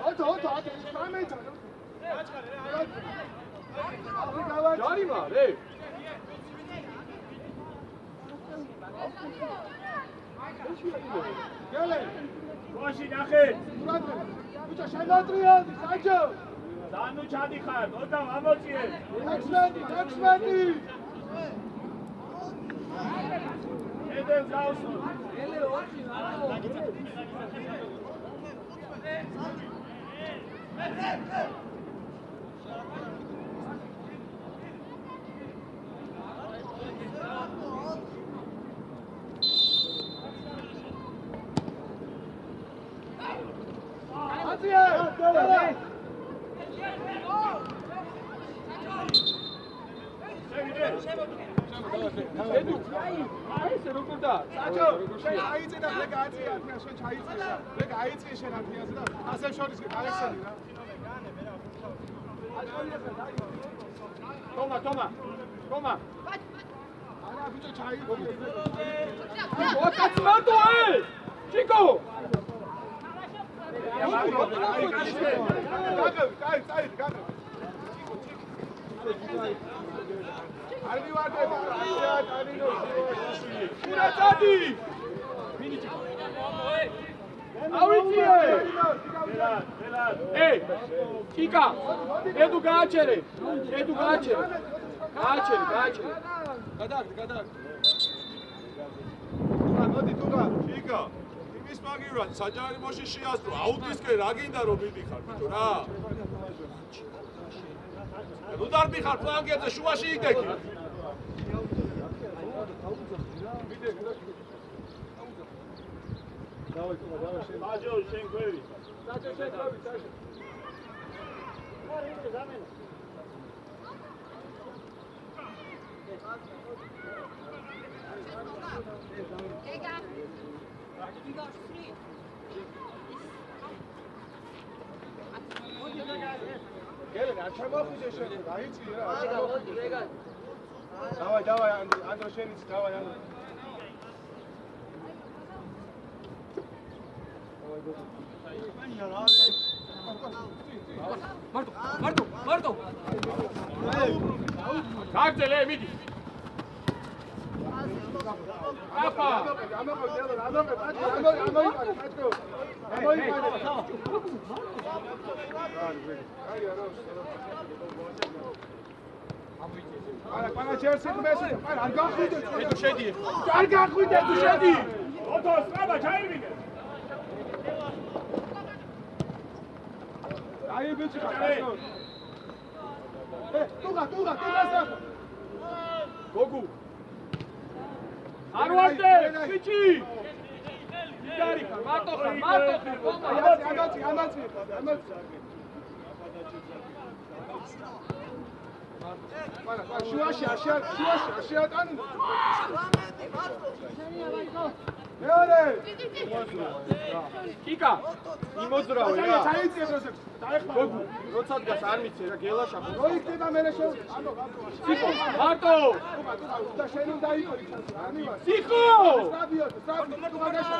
ოთო სამეცა ჯარიმა რე გელე ვაში ნახე ბიჭო შემოტრიალდი საჯო დანუ ჩადიხარ ოდა ამოწიე 16 ედენ გავსო. ედუ აი ესე როგორ და საჭო შენ აიწე და მე გააწია ათია შენ ჩაიწე და მე გაიწე შენ ათიაზე და ასე შორის გაიხსენი რა თომა არა ბიჭო ჩაიწე ოკაც მარტო ჩიკო არ მივარდება არინო კურაჭადი ავიციე ჩიკა ედუ გააჩერე გააჩერე გადაგ მოდი თუღა ჩიკა იმის მაგივრად საჯარიმოში შეასწრო აუტისკენ რა გინდა რომ მიდიხარ ბიჭო რა ნუ დარბიხარ ფლანგებზე შუაში იგექი დავაი შენ მაჯო შენ გვევი საჭო შენ გავი საჭო გელენ არ ჩამოხვიდე შენ აიწი რა დავაი ანდრო შენიც დავაი ანდრო მარტო გაგძელე მიდი აფა არა ყველა ჯერს იგმესი არ გახვიდე თუ შედი არ გახვიდე თუ შედი ოთოს ყაბა ჩაირვინე აი ბიჭი ხარ ტუღა გოგუ არ ვარდე ბიჭი იდარი მარტო ამაცი შუაში აშიატანი მეორე კიკა იმოძრავე რა ჩაიწიე პროცესს დაეხმარა გოგუ როცა დგას არ მიცე რა გელაშა რო იქნება მე შენ სიხო მარტო და შენ უნდა იყოს ანივა სიხო სტაბიო თუ გაგაშა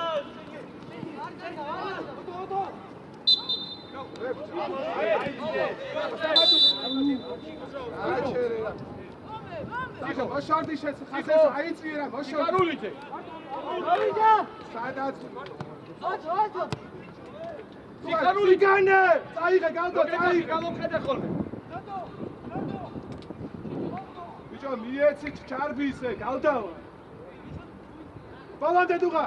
სიხო მოშორდი შენ ხასეს აიწიე რა მოშორდი კარულიძე ავიდა სადაც ოცო სიკარული განე წაიღე გალდო წაიღე გამომხედე ხოლმე ბიჭო მიეცი ჩარბისე გალდავა ბალანდე დუღა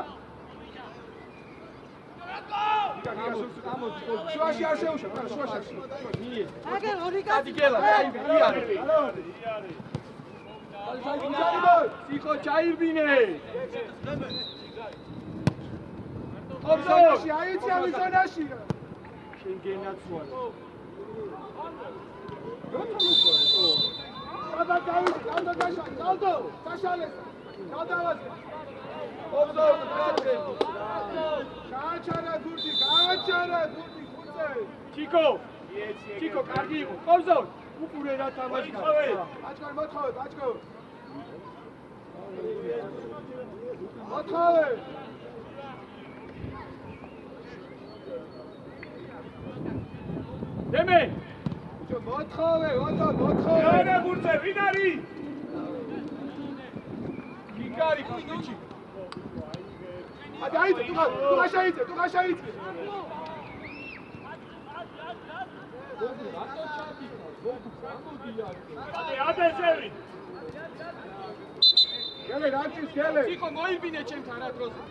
შუაში არ შეუშა შუაში აგერ ორიკა ადიგელა იარი სიხო ჩაირბინე ოფსაიდში აიწია მიზონაში შენ გენაცვალე აბა დავიდი გალდო გაშალე გალდო გაშალეს გალდავაზე გააჩარა გურდი ხუცე ჩიკო კარგი იყო ყავზო უყურე რა თამაში ბაჭკო მოთხოვე ბაჭკო მოთხოვე დემე ბიჭო მოთხოვე მოთხოვე არა გურწე ვინ არის კიკარი ბიჭი აიდე თუ გაშაიწე ადე შევი გელე რამჭის გელე ციხო მოიბინე ჩემთან რა დროზე.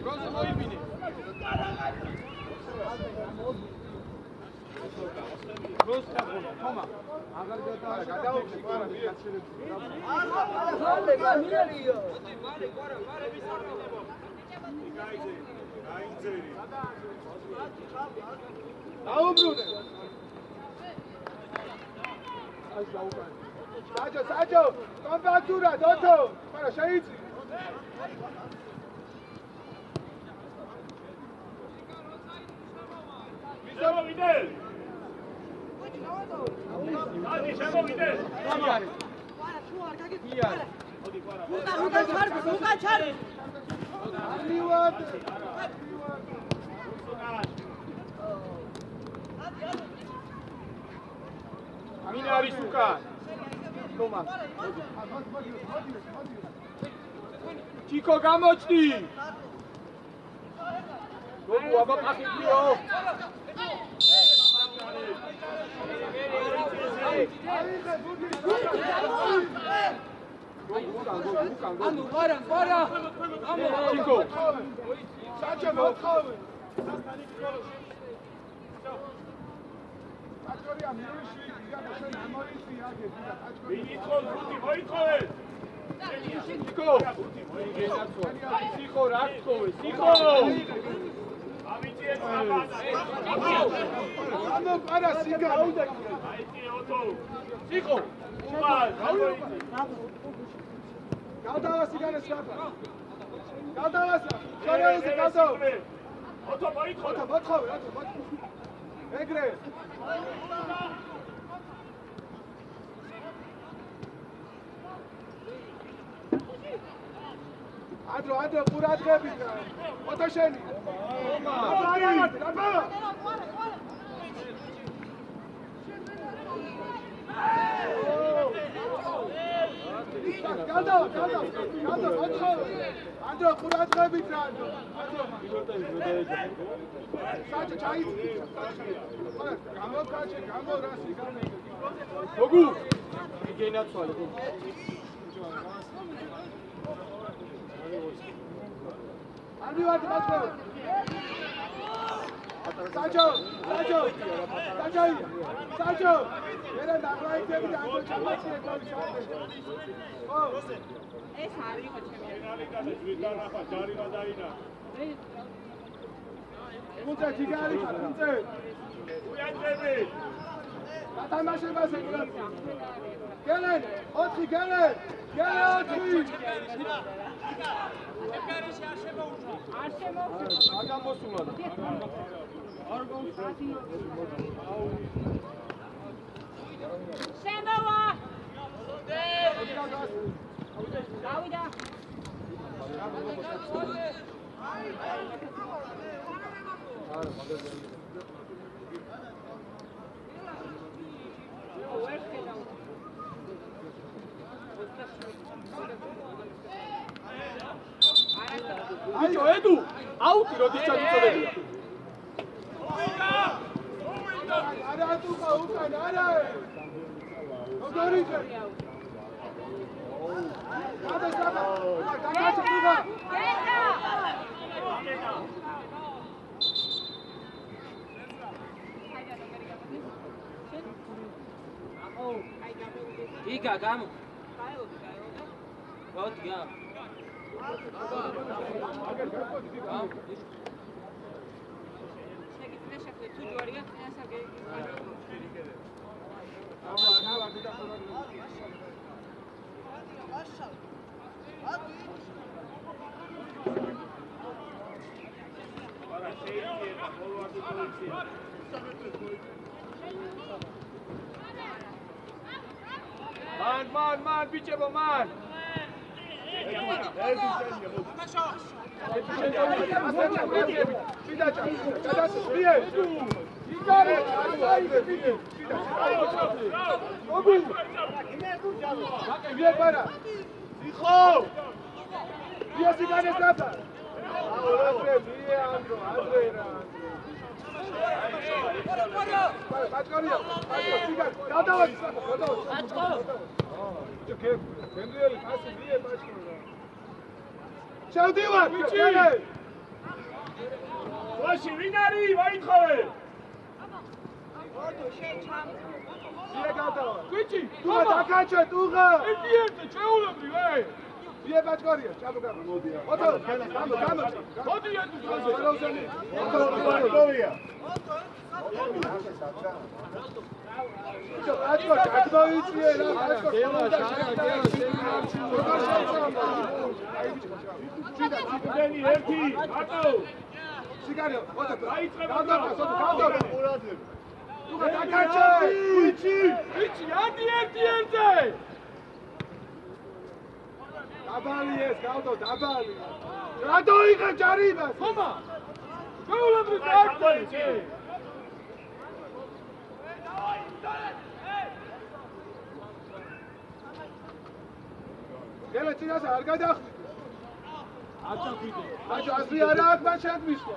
დროზე მოიბინე. დროს დაყო, ხომა. აღარ გადაუხსნე ყარა დაუბრუნე აი დაუბრუნე საჯო ტემპერატურა დოთო ყარა შეიცი შემოვიდე ადი შემოვიდე კი არის. კი არის. ლუკა ჩარი მივად მინე არის უკან. თომა. ჩიკო გამოჩდი. გოგო აბა პასიო. ანუ ყარა. ჩიკო. საჯო მოთხოვე აჭორია მიუში იგანა შენ ამორისი აგე დიდა აჭორია მიიქოლ ფუტი მოიქოლე ჩიკო. სიხო რა თქოვე? სიხო. ამიტიე აბა ანუ ყარა სიგა აიტი ოტო სიხო. უმალ გადავა სიგანეს რაფა გადავასა შორეულზე გადავა ოტო მოიქოლე მოთხოვე ეგრე ადრო ყურადღებით რა ოტო შენი აბა გადავა მოთხოვე ადრო ყურადღებით რა საჭო ჩაიცი გამოკაჩე გამორა სიგანე გოგო. იგენაცვალე. არ მივარდი მოთხოვე საჭო მერე ნაღვაიძები და ამბო ჩამოციე გოლის ო ეს არ იყო ჩემი. ნალიკაზე ძვირდანახა ჯარიმა დაინა კუნძე ჯიგარი კუნძე უიაჭები გათამაშებაზე გელენ 4 გელენ 4 არ შემოუშვი. აგამოსულა. შემოვა. დავიდა. აიო ედუ აუტი როდის ჩაგიწოდებია. არა თუკა უკან არა როგორიჯე გადასაბა დაგაჭირდა იგა გამო გოდგა შეგიძლია შეხვდეთ თუ ჯვარია წინასაგე. მან ბიჭებო მან. ბაჭკარია. გადავა. გემრიელი ფასი მიე ბაჭკარა. შევდივარ. ვაში ვინ არის? ვაითხოვე. მიე გადავა. კვიჩი, თუღა დაკაჩე, თუღა. ერთ-ერთი ჩეულებრივ, მიე ბაჭკარია, ჩაბო გამო. ოტო, გამო. მოდი ეთუ გაზე. ოტო. ბაჭკო, გადმოიწიე რა, ბაჭკო. ჩიდენი ერთი, ატო. სიგარიო, ოტო. დაიწყება. გავდაბა. თუღა დაკაჩე. კვიჩი, ადი ერთ-ერთზე. დაბალი ეს, გავდო, დაბალი. გადოიღე ჯარიმას. ხომა. ჩეულებრივ დააგდე. გელა წინასა არ გადახდი. აწაფიდე. ბაჭო, აზრი არა აქვს მან შემთმისვა.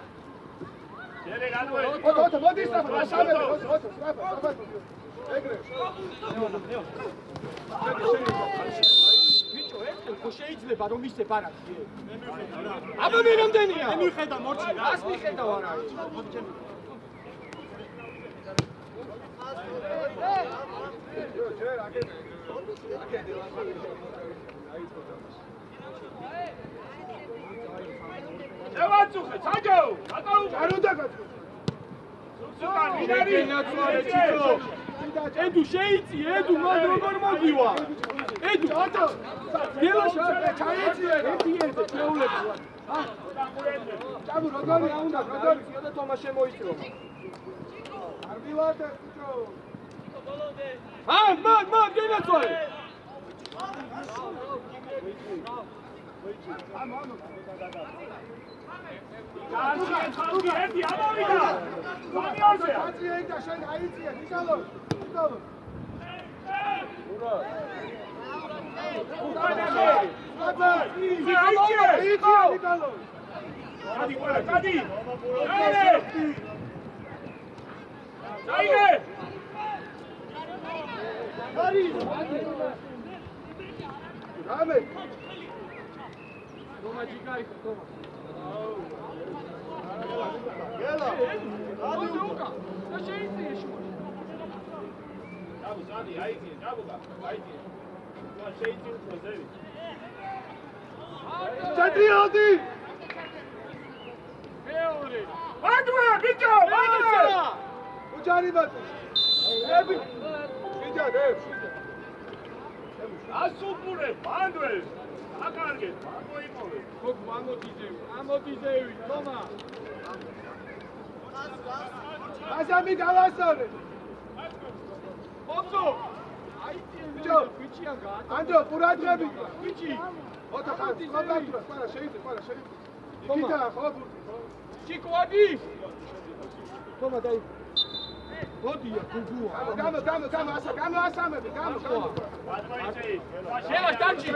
შენე გადმოე. ოტო, მოდი სწრაფად, სამები, ოტო, სწრაფად. ეგრე. ბიჭო, ერთხელ ხო შეიძლება რომ ისე ბარაკი? აბა მე რამდენია? მე მიხედა მორჩი რა. ას მიხედა ვარ არის. ჯერ აკეთე. შევაწუხე, საჯო. ატო. არ უნდა გაჩვენო. სუკან ვინ ნაცვალე ჩიტო. ედუ შეიწი, ედუ მან როგორ მოგივა? ედუ, ოტო. გელა ჩაიწიე, ერთ-ერთზე ჩეულებრივ. ჭამუ როგორია უნდა, როგორი? და თომა შემოიწრო. არ მივარდე, ბიჭო. მან, გენაცვალე. ჩარჩი ერთი ამოვიდა. სამიორზე. აწიე და შენ აიწიე, ნიკოლო. გადი ყველა, გადი. გადი. დაიგე. რამე თომა ჯიგარი თომა. გელა აუზუკა. და შეიწიე შუა. ჯაბუ, სადი, აიწიე, ჯაბუგა, აიწიე. და შეიწიე უფრო ზევი. ჩატრიოდი მეორე. ვადვე, ბიჭო, ვადვე. უჯარი ბატონო ები ვიჯადებ ასუპურე, ვადვე. აკარგეთ, მოიპოვე. ხო, ამოდიზევი, თომა. ასამი გავასწორე ოცო. აიწიე ბიჭო. ბიჭიან გაატო. ანდრო ყურადღები ბიჭი. ოტო ხარ ხობატურა პარა შეიძლება თომა. იქითა ხო ჩიკვადი. თომა დაი. გოდია, გუგუა. გამო ასამები ვადვეიცი. შელა დარჩი.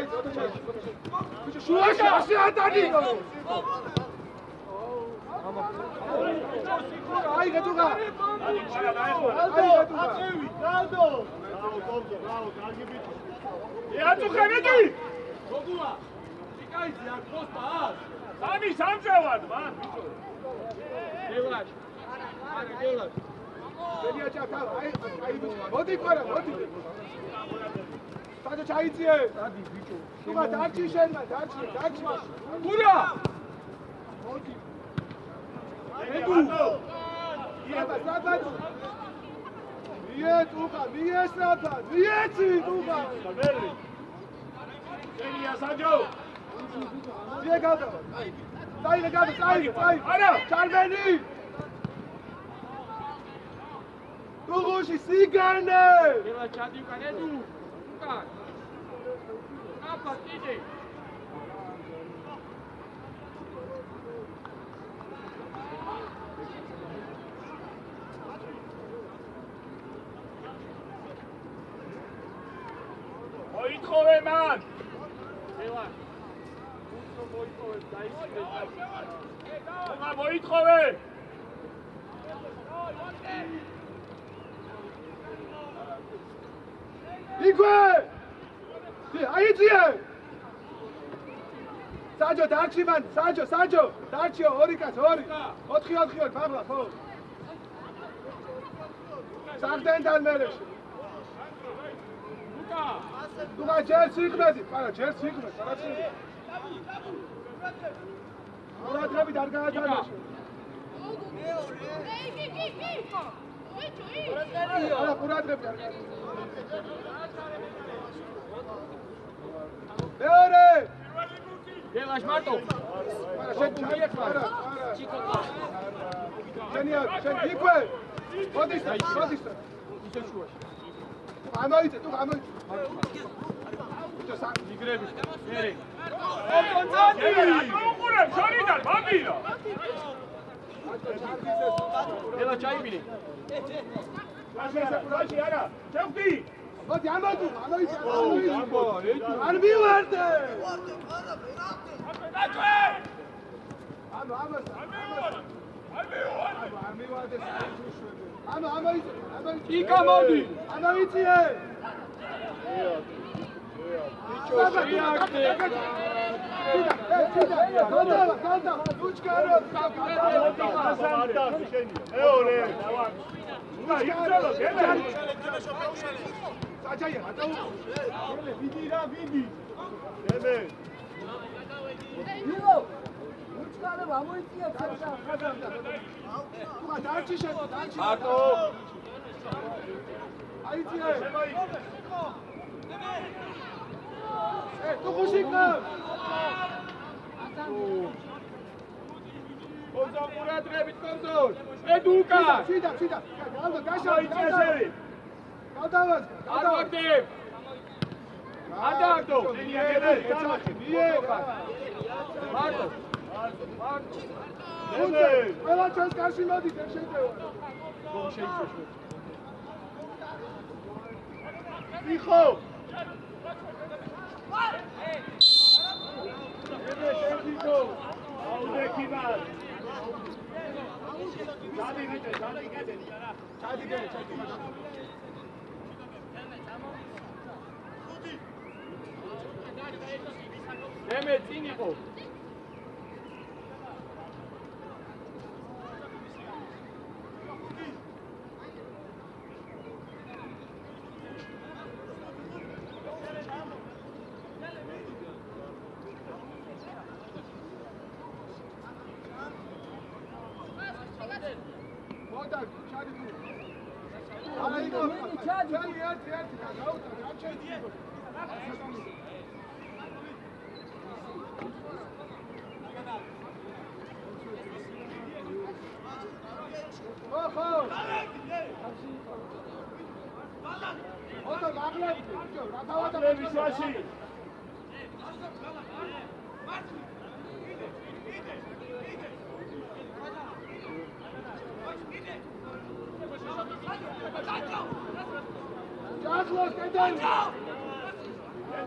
ბიჭო შუაში ასე ატანიო აი გეტუღა აწუხე, მიდი. გუგუა. იკაიძი აქ პოსტა. სამი სამწევად, მან, ბიჭო. გელაშ. არა, გელაშ. ბელია ჩათავ აი მოდი ყარა მოდი სადა ჩაიწიე დადი ბიჭო. თუმა დარჩი შენმა დარჩი გურა. მოდი ედუ. საბა მიე თუხა მიე საბა მიეცი თუხა ვერი. შენია საჯო. მიე გადა წაიღე არა. ჩარბენი თუღუში სიგანე გელა ჩადი უკან ედუ. უკან. აბა კიდე. მოითხოვე მან. გელა. უფრო მოიპოვებ დაიწყე. ხომა მოითხოვე. იქვე! აიწიე! საჯო დარჩი მან, საჯო, დარჩიო, ორი კაც, ორი. 4-4, ბაბლა, ხო. საგდენდან მერეში. ლუკა ჯერს იღმედი, არა, ჯერს იღმედი, არაცი. ყურადღებით არ გაატანაშო. არა, ყურადღებით არ გაატანაშო. მეორე! გელაშ მარტო. არა, შენ არა. შენია, შენ იქვე. მოდის და. ისე შუაში. ამოიწე, თუ ამოიწე. იგრები. მერე. უყურებ შორიდან მაგილა გელა ჩაიბინე. რაში არა ჩევდი მოდი ამოიწე. არ მივარდე. ამოიწე. იკა მოდი. ამოიწე. Kalda, uçkarı. მეორე Saçayı, hadi. ვიდი რა ვიდი იო უჩქარებ ამოიწია ხერხა დარჩი. მარტო. აიწიე. თუ ხუშიკა. ოზა ყურადღებით კონტროლ. ედუკა. შიდა. გალდა, გაშავი. არ ვაგდებ. ადაგდო. მარტო. ყველა ჩანს კარში მოდით, არ შედევა. რომ შეიძლება. მიხო. მე წინ იყო.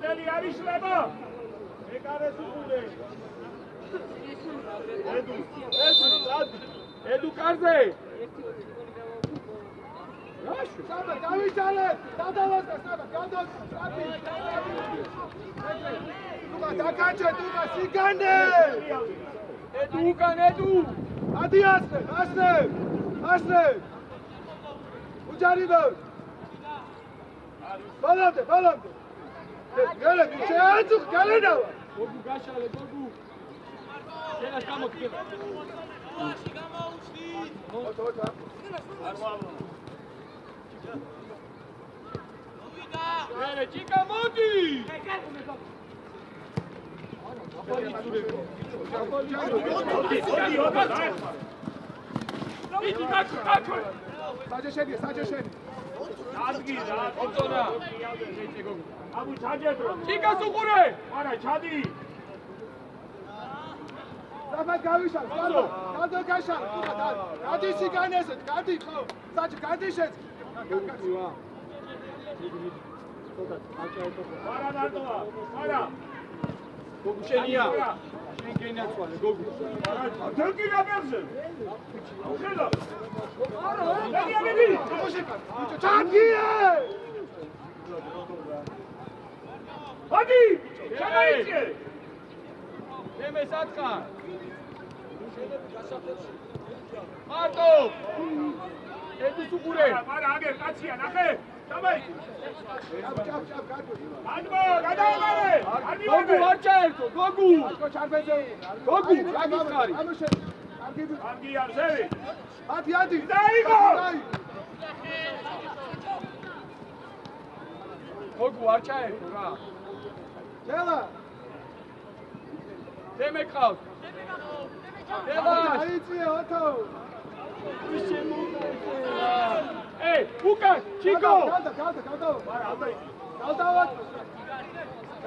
კედელი არის შლება ეკარეს უყურე ედუ კარზე. Saba, გავიჩალე, დადავასდა, Saba, გადავსწრაფი. თუმა დაკაჭე, თუმა სიგანე. ედუ უკან ედუ. ადი ასნე. უჯარიბო. ბოლომდე. გელე, შეაძუხ, გალენავა. გოგუ გაშალე, გოგუ. შენას გამოგდებ. მერე ჭიკა მოდი. საჯე შენია. ადგი რა ოცონა. ეჭე გოგუ. აბუ ჩაჯეთო ჭიკას უყურე. არა ჩადი Saba, გავიშალ, Saba, გადო გაშალ, თუმა გადი სიგანეზე, გადი ხო? საჯე, გადი შენ. გოგუა. არა მარტოა არა გოგუ შენია. შენ გენაცვალე გოგო. Türkiye yapıyorsun. Şurada. Gel. ჩარგია! Hadi. Şaka içi. მე სათხარ. მარტო. ედის უყურე. Para agir kaçıya nakhe. Tamam. ჭაფ, კარგი. Admo, გადაამარე. გოგო არ ჩაერთო, გოგო. აკო ჩარბენზე. გოგო, გაგიხარი. ამოშე. კარგი. Hangi yazeri? ადი. დაიგო! გოგო არ ჩაერთო რა. დელა. მე მეკავს. დელა. აიწია ათო. ეი, უკან, ჩიკო. გავდა.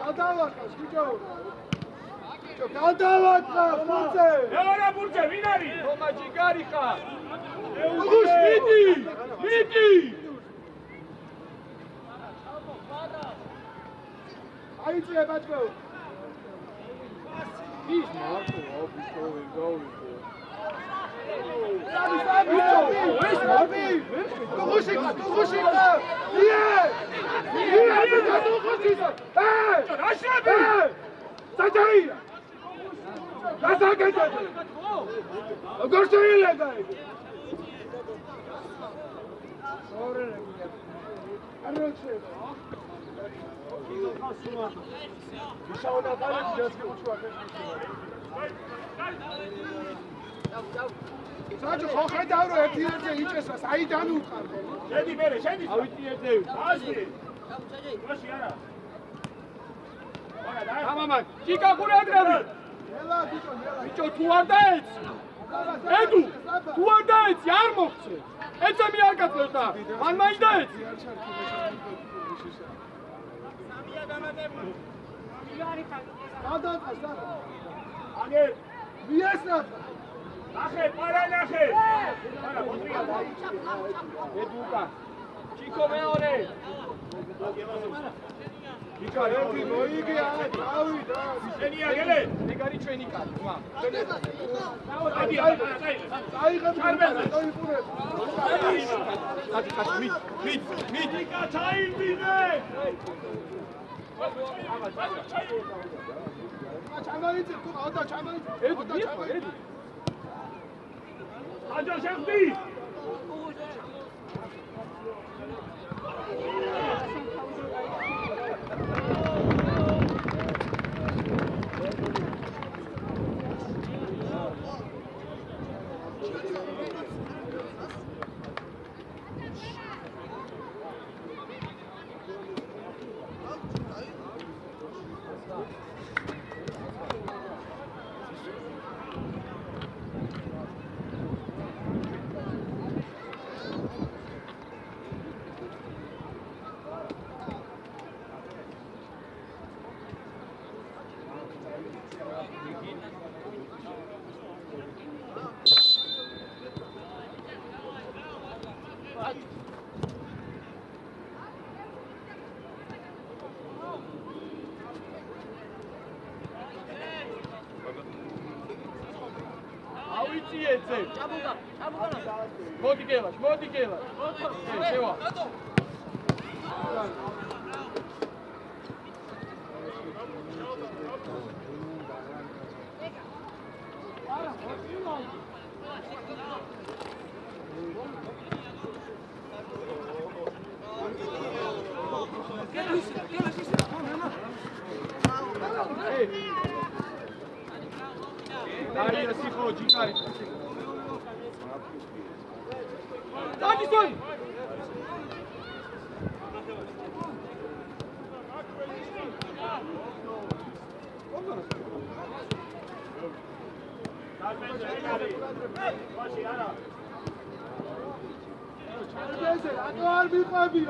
გავდავატყო, ბიჭო. გავდავატყო, ფუძე. Evara burcu, vin ari. თომა ჯიგარი ხარ. უგუშ მიდი. აიწია ბაჭკო. ის მარტო ოფისოვი გავიდე. ეს მოვი. გუშიკა. ие! Aşağı. საჭაია. გასაკეთე. როგორ შეიძლება? აროჩე. საჭო ხო ხედავ რომ ერთი ერთზე იჭესა, საიდან უყარ. Შედი მერე, შედი. ავიწიეთევი. ასმი. მაშინ არა. არა, და. ამამან, ჩიკა ყურადღები. ელა ბიჭო, ელა. ბიჭო თუ არ დაეცი. ედუ, თუ არ დაეცი, არ მოხცე. ეცემი არ გაწევდა. მან მაინც დაეცი. გადაწყდა. აგერ. მიესნა. ნახე, პარა ნახე. არა, მოტრია. ედუ უკან. ჩიკო მეორე. ბიჭო, ერთი მოიგია, დავიდა. შენია გელე. ეგარი ჩვენი კაცი, მა. ადი, ადი. აიღებ ჩარბენზე, დაიპურე. კაცი, მით. ჩაიბინე. ჩამოიწე, თუ ავდა ჩამოიწე. ედუ, ედუ. აჯა შეხდი. ავიწიეთზე. მოდი გელაშ. შევა. Daria sifo, jikari. Dadison! ჩარბენზე, რატო არ მიყვები?